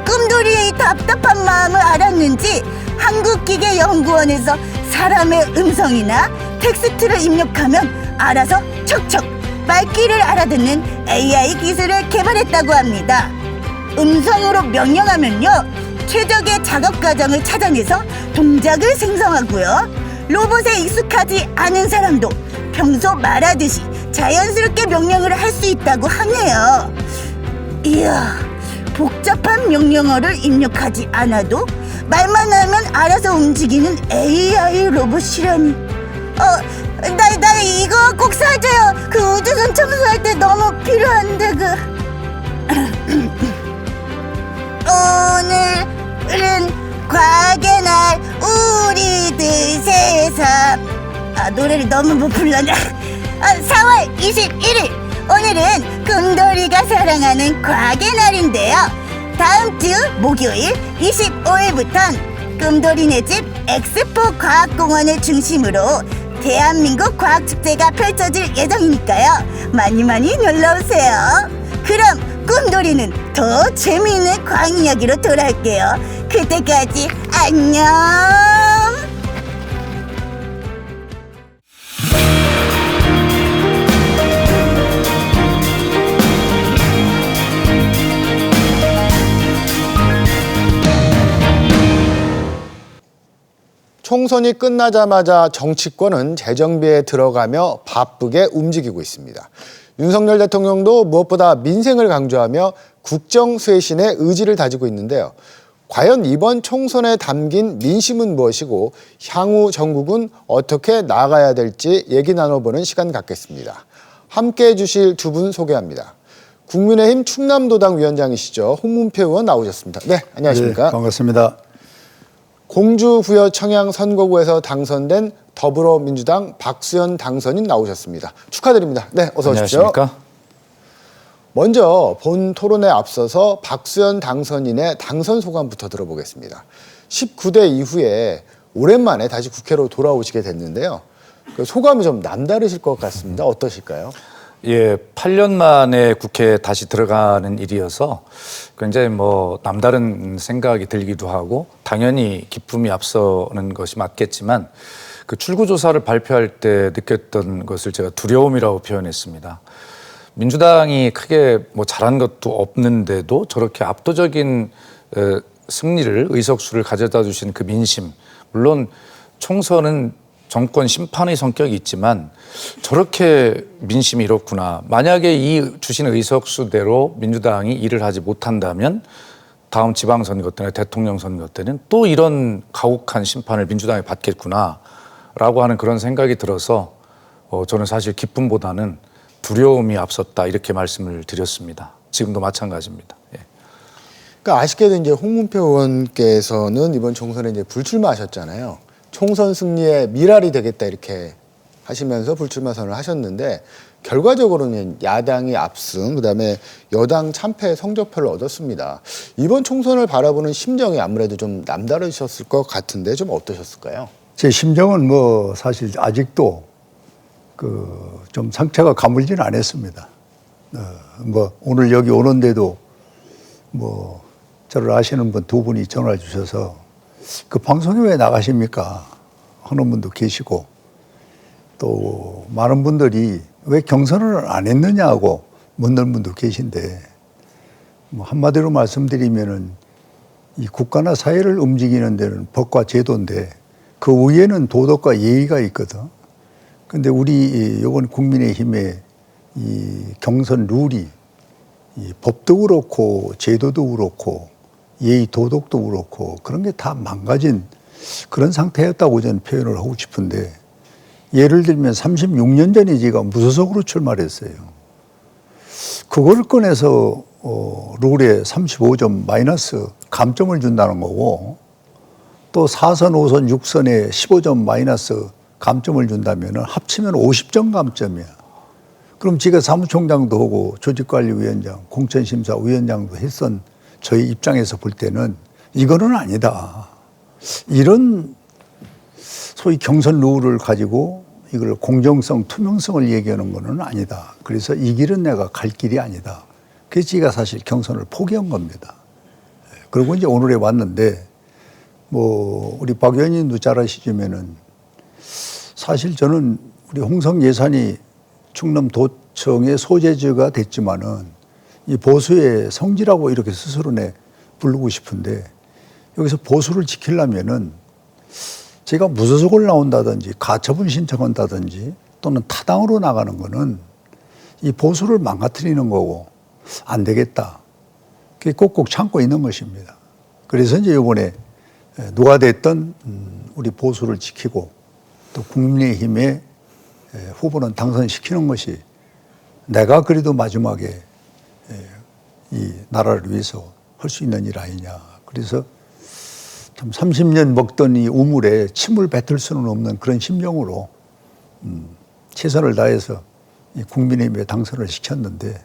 꿈돌이의 이 답답한 마음을 알았는지 한국기계연구원에서 사람의 음성이나 텍스트를 입력하면 알아서 척척 말귀를 알아듣는 AI 기술을 개발했다고 합니다. 음성으로 명령하면요 최적의 작업 과정을 찾아내서 동작을 생성하고요. 로봇에 익숙하지 않은 사람도 평소 말하듯이 자연스럽게 명령을 할 수 있다고 하네요. 이야, 복잡한 명령어를 입력하지 않아도 말만 하면 알아서 움직이는 AI 로봇이라니. 나 이거 꼭 사줘요. 그 우주선 청소할 때 너무 필요한데 오늘은 과학의 날 우리들 새삼. 노래를 너무 못 불렀나. 4월 21일 오늘은 꿈돌이가 사랑하는 과학의 날인데요. 다음 주 목요일 25일부턴 꿈돌이네 집 엑스포 과학공원을 중심으로 대한민국 과학축제가 펼쳐질 예정이니까요. 많이 놀러오세요. 그럼 꿈돌이는 더 재미있는 과학 이야기로 돌아올게요. 그때까지 안녕. 총선이 끝나자마자 정치권은 재정비에 들어가며 바쁘게 움직이고 있습니다. 윤석열 대통령도 무엇보다 민생을 강조하며 국정 쇄신의 의지를 다지고 있는데요. 과연 이번 총선에 담긴 민심은 무엇이고 향후 전국은 어떻게 나아가야 될지 얘기 나눠보는 시간 갖겠습니다. 함께해 주실 두 분 소개합니다. 국민의힘 충남도당 위원장이시죠. 홍문표 의원 나오셨습니다. 네, 안녕하십니까? 네, 반갑습니다. 공주 부여 청양 선거구에서 당선된 더불어민주당 박수현 당선인 나오셨습니다. 축하드립니다. 네, 어서 오십시오. 안녕하십니까? 먼저 본 토론에 앞서서 박수현 당선인의 당선 소감부터 들어보겠습니다. 19대 이후에 오랜만에 다시 국회로 돌아오시게 됐는데요. 그 소감이 좀 남다르실 것 같습니다. 어떠실까요? 예, 8년 만에 국회에 다시 들어가는 일이어서 굉장히 남다른 생각이 들기도 하고 당연히 기쁨이 앞서는 것이 맞겠지만 그 출구조사를 발표할 때 느꼈던 것을 제가 두려움이라고 표현했습니다. 민주당이 크게 잘한 것도 없는데도 저렇게 압도적인 승리를 의석수를 가져다 주신 그 민심, 물론 총선은 정권 심판의 성격이 있지만 저렇게 민심이 이렇구나. 만약에 이 주신 의석수대로 민주당이 일을 하지 못한다면 다음 지방선거 때나 대통령 선거 때는 또 이런 가혹한 심판을 민주당이 받겠구나라고 하는 그런 생각이 들어서 저는 사실 기쁨보다는 두려움이 앞섰다 이렇게 말씀을 드렸습니다. 지금도 마찬가지입니다. 예. 그러니까 아쉽게도 이제 홍문표 의원께서는 이번 총선에 이제 불출마하셨잖아요. 총선 승리의 미랄이 되겠다 이렇게 하시면서 불출마 선언을 하셨는데 결과적으로는 야당이 압승, 그다음에 여당 참패 성적표를 얻었습니다. 이번 총선을 바라보는 심정이 아무래도 좀 남다르셨을 것 같은데 좀 어떠셨을까요? 제 심정은 사실 아직도 좀 상처가 가물지는 않았습니다. 오늘 여기 오는데도 저를 아시는 분 두 분이 전화 주셔서 그 방송에 왜 나가십니까? 하는 분도 계시고 또 많은 분들이 왜 경선을 안 했느냐고 묻는 분도 계신데 한마디로 말씀드리면은 이 국가나 사회를 움직이는 데는 법과 제도인데 그 위에는 도덕과 예의가 있거든. 근데 우리 이번 국민의힘의 이 경선 룰이 이 법도 그렇고 제도도 그렇고 예의 도덕도 그렇고 그런 게 다 망가진 그런 상태였다고 저는 표현을 하고 싶은데 예를 들면 36년 전에 제가 무소속으로 출마를 했어요. 그걸 꺼내서 룰에 35점 마이너스 감점을 준다는 거고 또 4선, 5선, 6선에 15점 마이너스 감점을 준다면 합치면 50점 감점이야. 그럼 제가 사무총장도 하고 조직관리위원장, 공천심사위원장도 했던 저희 입장에서 볼 때는 이거는 아니다. 이런 소위 경선 룰을 가지고 이걸 공정성, 투명성을 얘기하는 거는 아니다. 그래서 이 길은 내가 갈 길이 아니다. 그래서 제가 사실 경선을 포기한 겁니다. 그리고 이제 오늘에 왔는데 우리 박 의원님도 잘 아시지만은 사실 저는 우리 홍성 예산이 충남도청의 소재지가 됐지만은 이 보수의 성지라고 이렇게 스스로 부르고 싶은데 여기서 보수를 지키려면은 제가 무소속을 나온다든지 가처분 신청한다든지 또는 타당으로 나가는 거는 이 보수를 망가뜨리는 거고 안 되겠다. 그게 꼭꼭 참고 있는 것입니다. 그래서 이제 이번에 누가 됐든 우리 보수를 지키고 또 국민의힘의 후보는 당선시키는 것이 내가 그래도 마지막에 이 나라를 위해서 할 수 있는 일 아니냐. 그래서 참 30년 먹던 이 우물에 침을 뱉을 수는 없는 그런 심정으로 최선을 다해서 이 국민의힘에 당선을 시켰는데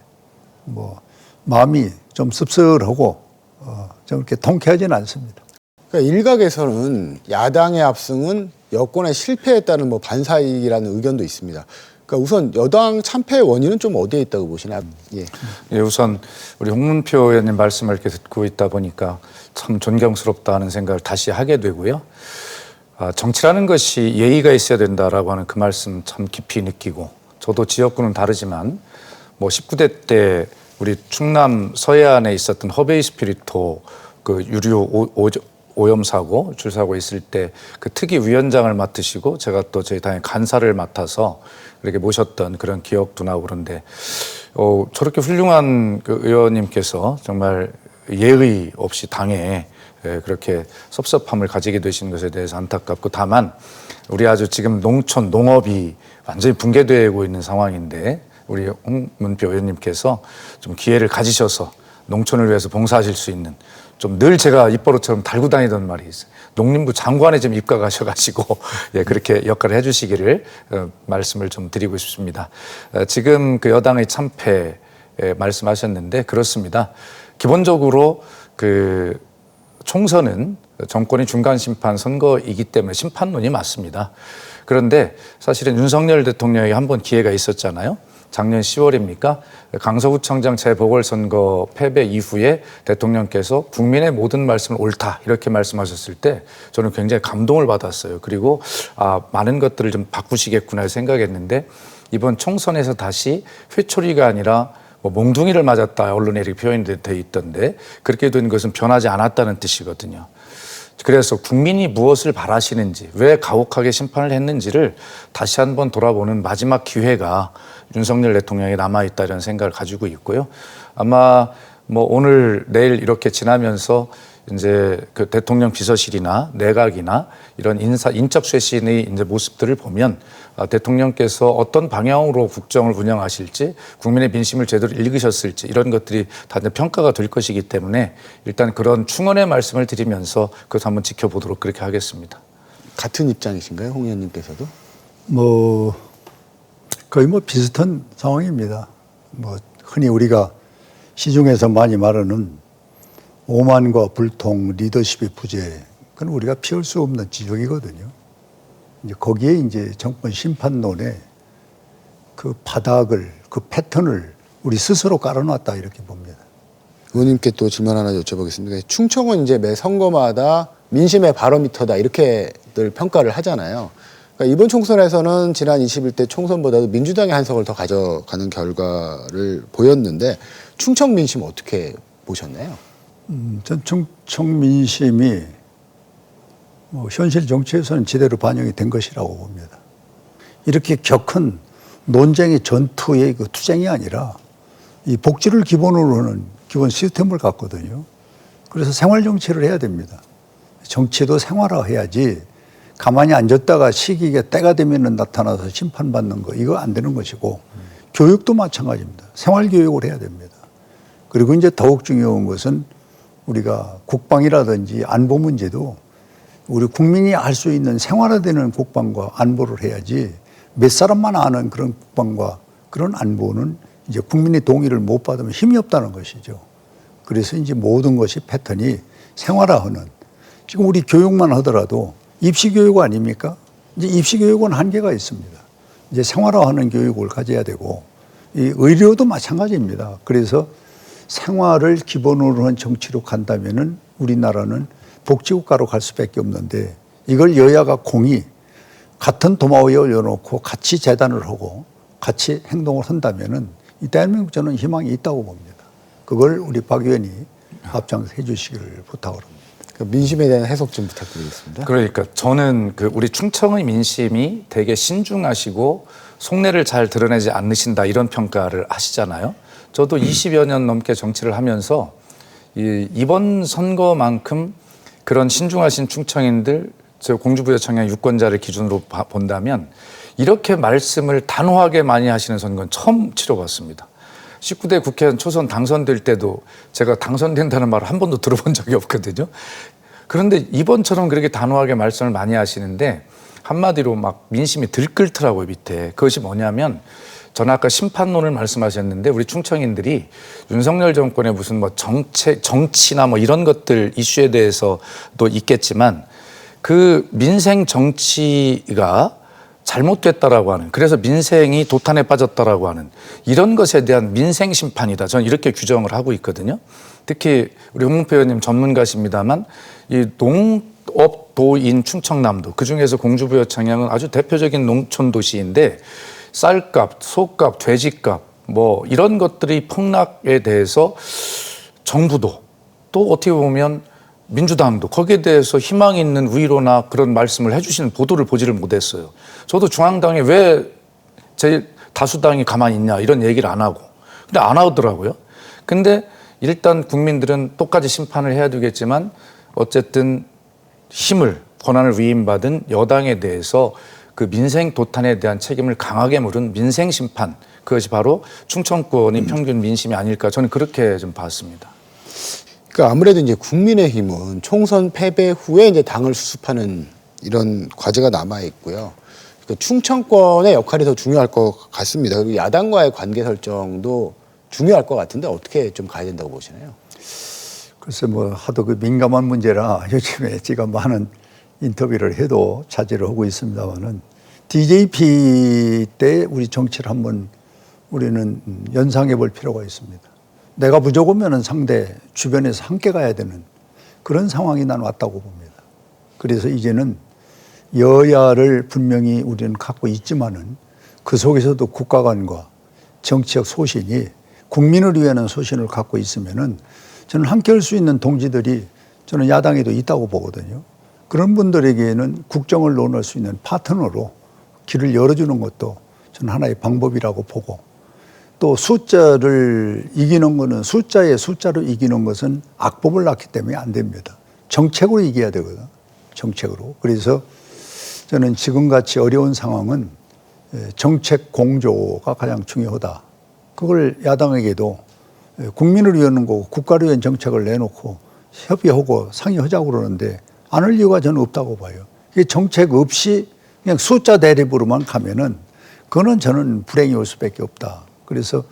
뭐 마음이 좀 씁쓸하고 좀 이렇게 통쾌하지는 않습니다. 그러니까 일각에서는 야당의 압승은 여권에 실패했다는 뭐 반사이익이라는 의견도 있습니다. 그러니까 우선 여당 참패의 원인은 좀 어디에 있다고 보시나요? 예. 예, 우선 우리 홍문표 의원님 말씀을 이렇게 듣고 있다 보니까 참 존경스럽다 하는 생각을 다시 하게 되고요. 정치라는 것이 예의가 있어야 된다라고 하는 그 말씀 참 깊이 느끼고, 저도 지역구는 다르지만 뭐 19대 때 우리 충남 서해안에 있었던 허베이 스피리토 그 유류 오염 사고, 줄사고 있을 때 그 특위 위원장을 맡으시고 제가 또 저희 당의 간사를 맡아서 이렇게 모셨던 그런 기억도 나고 그런데 저렇게 훌륭한 그 의원님께서 정말 예의 없이 당에 그렇게 섭섭함을 가지게 되신 것에 대해서 안타깝고, 다만 우리 아주 지금 농촌 농업이 완전히 붕괴되고 있는 상황인데 우리 홍문표 의원님께서 좀 기회를 가지셔서 농촌을 위해서 봉사하실 수 있는, 좀 늘 제가 입버릇처럼 달고 다니던 말이 있어요. 농림부 장관에 좀 입각하셔가지고 예, 그렇게 역할을 해주시기를 말씀을 좀 드리고 싶습니다. 지금 그 여당의 참패 말씀하셨는데 그렇습니다. 기본적으로 그 총선은 정권이 중간 심판 선거이기 때문에 심판론이 맞습니다. 그런데 사실은 윤석열 대통령이 한번 기회가 있었잖아요. 작년 10월입니까? 강서구청장 재보궐선거 패배 이후에 대통령께서 국민의 모든 말씀을 옳다 이렇게 말씀하셨을 때 저는 굉장히 감동을 받았어요. 그리고 많은 것들을 좀 바꾸시겠구나 생각했는데 이번 총선에서 다시 회초리가 아니라 뭐 몽둥이를 맞았다 언론에 이렇게 표현이 돼 있던데, 그렇게 된 것은 변하지 않았다는 뜻이거든요. 그래서 국민이 무엇을 바라시는지, 왜 가혹하게 심판을 했는지를 다시 한번 돌아보는 마지막 기회가 윤석열 대통령에 남아있다 이런 생각을 가지고 있고요. 아마 뭐 오늘 내일 이렇게 지나면서 이제 그 대통령 비서실이나 내각이나 이런 인적 쇄신의 이제 모습들을 보면 대통령께서 어떤 방향으로 국정을 운영하실지, 국민의 민심을 제대로 읽으셨을지 이런 것들이 다 평가가 될 것이기 때문에 일단 그런 충언의 말씀을 드리면서 그것을 한번 지켜보도록 그렇게 하겠습니다. 같은 입장이신가요, 홍 의원님께서도? 뭐 거의 뭐 비슷한 상황입니다. 뭐 흔히 우리가 시중에서 많이 말하는 오만과 불통, 리더십의 부재, 그건 우리가 피할 수 없는 지적이거든요. 이제 거기에 이제 정권 심판론의 그 바닥을, 그 패턴을 우리 스스로 깔아놨다 이렇게 봅니다. 의원님께 또 질문 하나 여쭤보겠습니다. 충청은 이제 매 선거마다 민심의 바로미터다 이렇게들 평가를 하잖아요. 그러니까 이번 총선에서는 지난 21대 총선보다도 민주당이 한 석을 더 가져가는 결과를 보였는데 충청 민심 어떻게 보셨나요? 전 충청 민심이 뭐 현실 정치에서는 제대로 반영이 된 것이라고 봅니다. 이렇게 격한 논쟁의 전투의 그 투쟁이 아니라 이 복지를 기본으로 하는 기본 시스템을 갖거든요. 그래서 생활 정치를 해야 됩니다. 정치도 생활화해야지 가만히 앉았다가 시기가 때가 되면 나타나서 심판받는 거, 이거 안 되는 것이고, 교육도 마찬가지입니다. 생활교육을 해야 됩니다. 그리고 이제 더욱 중요한 것은 우리가 국방이라든지 안보 문제도 우리 국민이 알 수 있는 생활화되는 국방과 안보를 해야지, 몇 사람만 아는 그런 국방과 그런 안보는 이제 국민의 동의를 못 받으면 힘이 없다는 것이죠. 그래서 이제 모든 것이 패턴이 생활화하는, 지금 우리 교육만 하더라도 입시교육 아닙니까? 이제 입시교육은 한계가 있습니다. 이제 생활화하는 교육을 가져야 되고, 이 의료도 마찬가지입니다. 그래서 생활을 기본으로 한 정치로 간다면은 우리나라는 복지국가로 갈 수밖에 없는데, 이걸 여야가 공히 같은 도마 위에 올려놓고 같이 재단을 하고 같이 행동을 한다면은 이 대한민국 저는 희망이 있다고 봅니다. 그걸 우리 박 의원이 앞장서 해주시기를 부탁을 합니다. 민심에 대한 해석 좀 부탁드리겠습니다. 그러니까 저는 우리 충청의 민심이 되게 신중하시고 속내를 잘 드러내지 않으신다 이런 평가를 하시잖아요. 저도 20여 년 넘게 정치를 하면서 이번 선거만큼 그런 신중하신 충청인들, 저 공주부여청의 유권자를 기준으로 본다면 이렇게 말씀을 단호하게 많이 하시는 선거는 처음 치러봤습니다. 19대 국회의원 초선 당선될 때도 제가 당선된다는 말을 한 번도 들어본 적이 없거든요. 그런데 이번처럼 그렇게 단호하게 말씀을 많이 하시는데 한마디로 막 민심이 들끓더라고요, 밑에. 그것이 뭐냐면 저는 아까 심판론을 말씀하셨는데 우리 충청인들이 윤석열 정권의 무슨 뭐 정치나 뭐 이런 것들 이슈에 대해서도 있겠지만 그 민생 정치가 잘못됐다라고 하는, 그래서 민생이 도탄에 빠졌다라고 하는 이런 것에 대한 민생 심판이다. 저는 이렇게 규정을 하고 있거든요. 특히 우리 홍문표 의원님 전문가십니다만 이 농업도인 충청남도, 그중에서 공주부여청양은 아주 대표적인 농촌 도시인데 쌀값, 소값, 돼지값 뭐 이런 것들이 폭락에 대해서 정부도 또 어떻게 보면 민주당도 거기에 대해서 희망 있는 위로나 그런 말씀을 해주시는 보도를 보지를 못했어요. 저도 중앙당에 왜 제 다수당이 가만히 있냐 이런 얘기를 안 하고, 근데 안 하더라고요. 근데 일단 국민들은 똑같이 심판을 해야 되겠지만 어쨌든 힘을, 권한을 위임받은 여당에 대해서 그 민생 도탄에 대한 책임을 강하게 물은 민생 심판, 그것이 바로 충청권의 평균 민심이 아닐까, 저는 그렇게 좀 봤습니다. 그러니까 아무래도 이제 국민의힘은 총선 패배 후에 이제 당을 수습하는 이런 과제가 남아 있고요. 그러니까 충청권의 역할이 더 중요할 것 같습니다. 그리고 야당과의 관계 설정도 중요할 것 같은데 어떻게 좀 가야 된다고 보시나요? 글쎄 뭐 하도 그 민감한 문제라 요즘에 제가 많은 인터뷰를 해도 자제를 하고 있습니다만은 DJP 때 우리 정치를 한번 우리는 연상해 볼 필요가 있습니다. 내가 부족 오면은 상대 주변에서 함께 가야 되는 그런 상황이 난 왔다고 봅니다. 그래서 이제는 여야를 분명히 우리는 갖고 있지만은 그 속에서도 국가관과 정치적 소신이 국민을 위하는 소신을 갖고 있으면은 저는 함께 할 수 있는 동지들이 저는 야당에도 있다고 보거든요. 그런 분들에게는 국정을 논할 수 있는 파트너로 길을 열어주는 것도 저는 하나의 방법이라고 보고, 또 숫자를 이기는 거는 숫자의 숫자로 이기는 것은 악법을 낳기 때문에 안 됩니다. 정책으로 이겨야 되거든. 정책으로. 그래서 저는 지금같이 어려운 상황은 정책 공조가 가장 중요하다. 그걸 야당에게도 국민을 위하는 거고 국가를 위한 정책을 내놓고 협의하고 상의하자고 그러는데 안 할 이유가 저는 없다고 봐요. 이게 정책 없이 그냥 숫자 대립으로만 가면은 그거는 저는 불행이 올 수밖에 없다. 그래서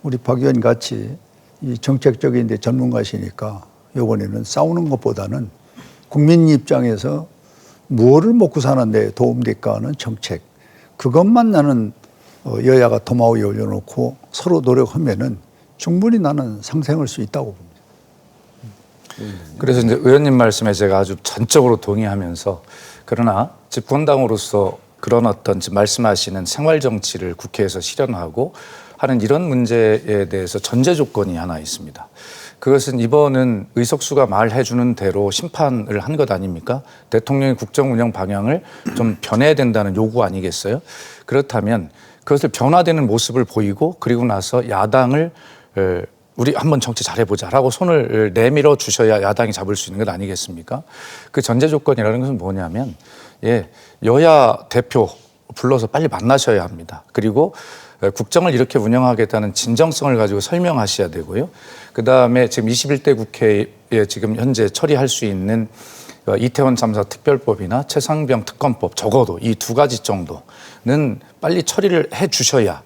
우리 박 의원 같이 이 정책적인 데 전문가시니까 이번에는 싸우는 것보다는 국민 입장에서 무엇을 먹고 사는데 도움될까 하는 정책, 그것만 나는 여야가 도마위에 올려놓고 서로 노력하면은 충분히 나는 상생할 수 있다고 봅니다. 그래서 이제 의원님 말씀에 제가 아주 전적으로 동의하면서, 그러나 집권당으로서 그런 어떤 지금 말씀하시는 생활 정치를 국회에서 실현하고 하는 이런 문제에 대해서 전제 조건이 하나 있습니다. 그것은 이번은 의석수가 말해주는 대로 심판을 한 것 아닙니까? 대통령의 국정 운영 방향을 좀 변해야 된다는 요구 아니겠어요? 그렇다면 그것을 변화되는 모습을 보이고 그리고 나서 야당을 우리 한번 정치 잘해보자라고 손을 내밀어 주셔야 야당이 잡을 수 있는 것 아니겠습니까? 그 전제 조건이라는 것은 뭐냐면, 여야 대표 불러서 빨리 만나셔야 합니다. 그리고 국정을 이렇게 운영하겠다는 진정성을 가지고 설명하셔야 되고요. 그다음에 지금 21대 국회에 지금 현재 처리할 수 있는 이태원 참사 특별법이나 최상병 특검법, 적어도 이 두 가지 정도는 빨리 처리를 해 주셔야,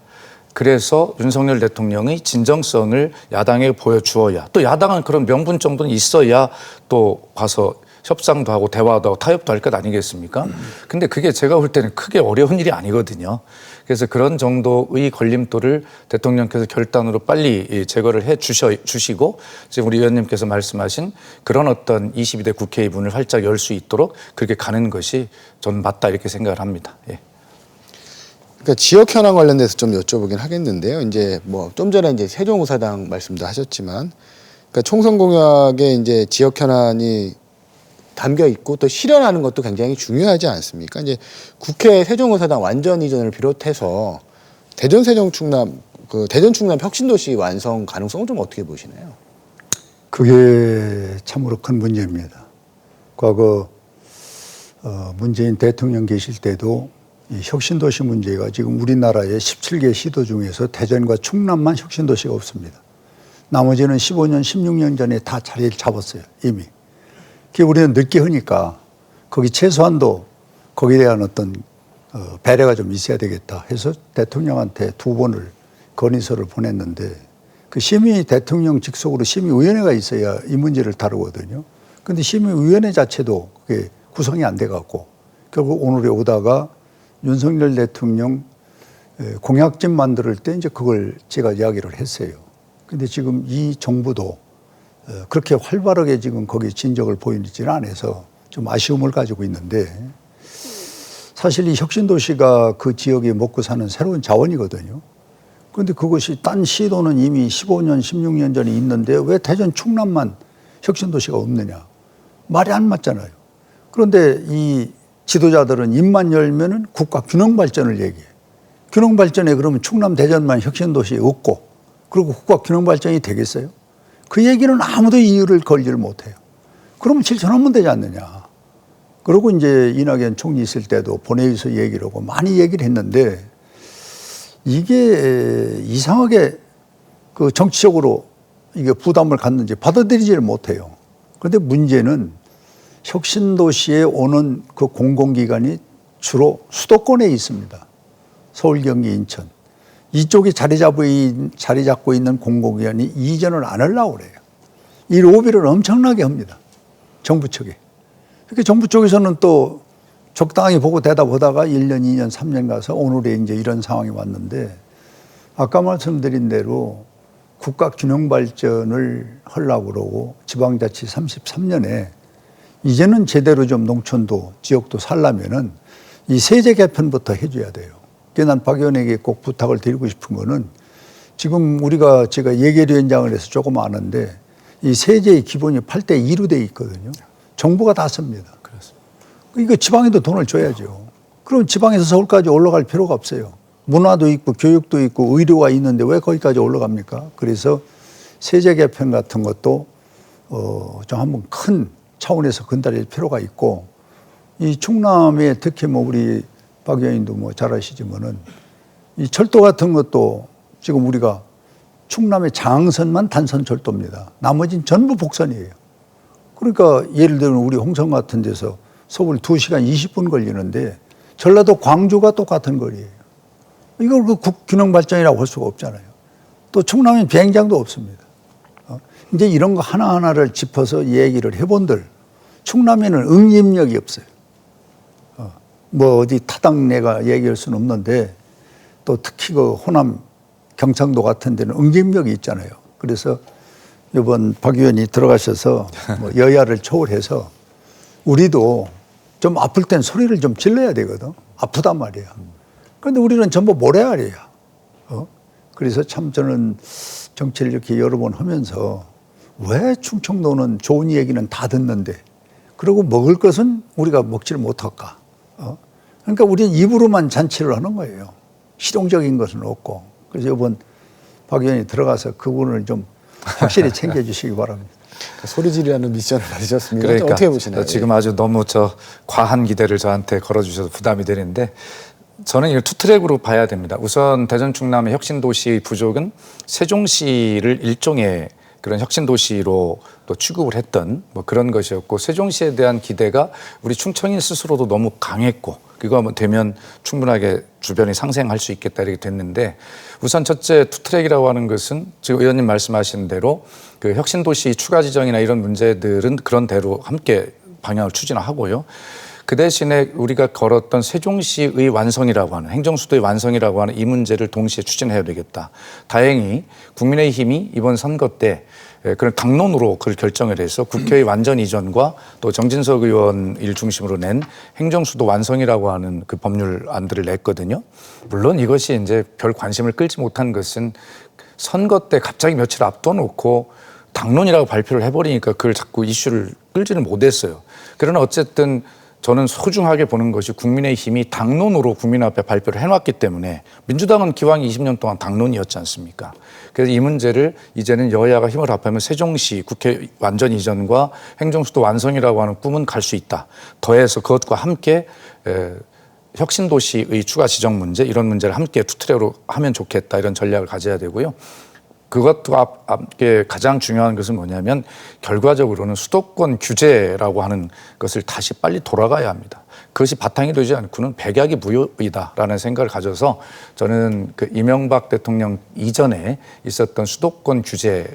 그래서 윤석열 대통령의 진정성을 야당에 보여주어야, 또 야당은 그런 명분 정도는 있어야 또 가서 협상도 하고 대화도 하고 타협도 할 것 아니겠습니까? 근데 그게 제가 볼 때는 크게 어려운 일이 아니거든요. 그래서 그런 정도의 걸림돌을 대통령께서 결단으로 빨리 제거를 해 주시고, 지금 우리 의원님께서 말씀하신 그런 어떤 22대 국회의 문을 활짝 열 수 있도록 그렇게 가는 것이 저는 맞다 이렇게 생각을 합니다. 예. 그러니까 지역 현안 관련돼서 좀 여쭤보긴 하겠는데요. 이제 뭐 좀 전에 이제 세종우사당 말씀도 하셨지만, 그러니까 총선 공약에 이제 지역 현안이 담겨 있고 또 실현하는 것도 굉장히 중요하지 않습니까? 이제 국회 세종의사당 완전 이전을 비롯해서 대전 세종 충남 대전 충남 혁신도시 완성 가능성은 좀 어떻게 보시나요? 그게 참으로 큰 문제입니다. 과거 문재인 대통령 계실 때도 이 혁신도시 문제가 지금 우리나라의 17개 시도 중에서 대전과 충남만 혁신도시가 없습니다. 나머지는 15년, 16년 전에 다 자리를 잡았어요, 이미. 그게 우리는 늦게 하니까 거기 최소한도 거기에 대한 어떤 배려가 좀 있어야 되겠다 해서 대통령한테 2번을 건의서를 보냈는데 그 심의 대통령 직속으로 심의위원회가 있어야 이 문제를 다루거든요. 근데 심의위원회 자체도 그게 구성이 안 돼 갖고 결국 오늘에 오다가 윤석열 대통령 공약집 만들 때 이제 그걸 제가 이야기를 했어요. 근데 지금 이 정부도 그렇게 활발하게 지금 거기에 진적을 보이지는 않아서 좀 아쉬움을 가지고 있는데 사실 이 혁신도시가 그 지역에 먹고 사는 새로운 자원이거든요. 그런데 그것이 딴 시도는 이미 15년, 16년 전에 있는데 왜 대전 충남만 혁신도시가 없느냐. 말이 안 맞잖아요. 그런데 이 지도자들은 입만 열면은 국가 균형발전을 얘기해. 균형발전에 그러면 충남, 대전만 혁신도시에 없고 그리고 국가 균형발전이 되겠어요? 그 얘기는 아무도 이유를 걸지를 못해요. 그러면 실천하면 되지 않느냐. 그리고 이제 이낙연 총리 있을 때도 본회의에서 얘기를 하고 많이 얘기를 했는데 이게 이상하게 그 정치적으로 이게 부담을 갖는지 받아들이지를 못해요. 그런데 문제는 혁신도시에 오는 그 공공기관이 주로 수도권에 있습니다. 서울, 경기, 인천. 이쪽에 자리 잡고 있는 공공기관이 이전을 안 하려고 그래요. 이 로비를 엄청나게 합니다. 정부 측에. 그러니까 정부 쪽에서는 또 적당히 보고 대답하다가 1년, 2년, 3년 가서 오늘에 이제 이런 상황이 왔는데 아까 말씀드린 대로 국가 균형 발전을 하려고 그러고 지방자치 33년에 이제는 제대로 좀 농촌도 지역도 살려면은 이 세제 개편부터 해줘야 돼요. 그래서 난 박 의원에게 꼭 부탁을 드리고 싶은 거는 지금 제가 예결위원장을 해서 조금 아는데 이 세제의 기본이 8대2로 돼 있거든요. 정부가 다 씁니다. 이거 지방에도 돈을 줘야죠. 그럼 지방에서 서울까지 올라갈 필요가 없어요. 문화도 있고 교육도 있고 의료가 있는데 왜 거기까지 올라갑니까? 그래서 세제 개편 같은 것도 좀 한번 큰 차원에서 건드릴 필요가 있고 이 충남에 특히 뭐 우리 박 의원님도 뭐 잘 아시지만은 이 철도 같은 것도 지금 우리가 충남의 장항선만 단선 철도입니다. 나머지는 전부 복선이에요. 그러니까 예를 들면 우리 홍성 같은 데서 서울 2시간 20분 걸리는데 전라도 광주가 똑같은 거리예요. 이걸 그 균형 발전이라고 할 수가 없잖아요. 또 충남엔 비행장도 없습니다. 이제 이런 거 하나하나를 짚어서 얘기를 해본들 충남에는 응집력이 없어요. 뭐 어디 타당 내가 얘기할 수는 없는데 또 특히 그 호남 경상도 같은 데는 응집력이 있잖아요. 그래서 이번 박 의원이 들어가셔서 뭐 여야를 초월해서 우리도 좀 아플 땐 소리를 좀 질러야 되거든. 아프단 말이야. 그런데 우리는 전부 모래알이야. 그래서 참 저는 정치를 이렇게 여러 번 하면서 왜 충청도는 좋은 얘기는 다 듣는데 그리고 먹을 것은 우리가 먹지를 못할까. 그러니까 우리는 입으로만 잔치를 하는 거예요. 실용적인 것은 없고. 그래서 이번 박 의원이 들어가서 그분을 좀 확실히 챙겨주시기 바랍니다. 소리 지르라는 미션을 받으셨습니다. 그러니까 어떻게 보시나요? 지금 아주 너무 과한 기대를 저한테 걸어주셔서 부담이 되는데 저는 이걸 투트랙으로 봐야 됩니다. 우선 대전 충남의 혁신도시의 부족은 세종시를 일종의 그런 혁신도시로 또 취급을 했던 뭐 그런 것이었고 세종시에 대한 기대가 우리 충청인 스스로도 너무 강했고 그거 되면 충분하게 주변이 상생할 수 있겠다 이렇게 됐는데 우선 첫째 투트랙이라고 하는 것은 지금 의원님 말씀하신 대로 그 혁신도시 추가 지정이나 이런 문제들은 그런 대로 함께 방향을 추진하고요. 그 대신에 우리가 걸었던 세종시의 완성이라고 하는 행정수도의 완성이라고 하는 이 문제를 동시에 추진해야 되겠다. 다행히 국민의힘이 이번 선거 때 그런 당론으로 그걸 결정을 해서 국회의 완전 이전과 또 정진석 의원을 중심으로 낸 행정수도 완성이라고 하는 그 법률안들을 냈거든요. 물론 이것이 이제 별 관심을 끌지 못한 것은 선거 때 갑자기 며칠 앞둬놓고 당론이라고 발표를 해버리니까 그걸 자꾸 이슈를 끌지는 못했어요. 그러나 어쨌든 저는 소중하게 보는 것이 국민의힘이 당론으로 국민 앞에 발표를 해놨기 때문에 민주당은 기왕 20년 동안 당론이었지 않습니까? 그래서 이 문제를 이제는 여야가 힘을 합하면 세종시 국회 완전 이전과 행정수도 완성이라고 하는 꿈은 갈 수 있다. 더해서 그것과 함께 혁신도시의 추가 지정 문제 이런 문제를 함께 투트랙으로 하면 좋겠다 이런 전략을 가져야 되고요. 그것과 함께 가장 중요한 것은 뭐냐면 결과적으로는 수도권 규제라고 하는 것을 다시 빨리 돌아가야 합니다. 그것이 바탕이 되지 않고는 백약이 무효이다라는 생각을 가져서 저는 그 이명박 대통령 이전에 있었던 수도권 규제의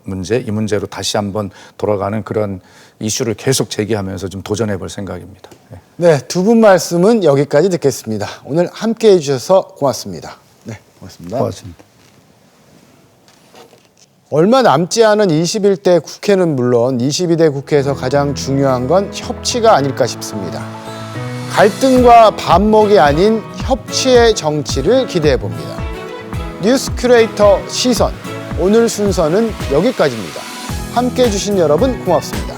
문제, 이 문제로 다시 한번 돌아가는 그런 이슈를 계속 제기하면서 좀 도전해 볼 생각입니다. 네, 두 분 말씀은 여기까지 듣겠습니다. 오늘 함께해 주셔서 고맙습니다. 네, 고맙습니다. 고맙습니다. 얼마 남지 않은 21대 국회는 물론 22대 국회에서 가장 중요한 건 협치가 아닐까 싶습니다. 갈등과 반목이 아닌 협치의 정치를 기대해 봅니다. 뉴스 큐레이터 시선, 오늘 순서는 여기까지입니다. 함께해 주신 여러분 고맙습니다.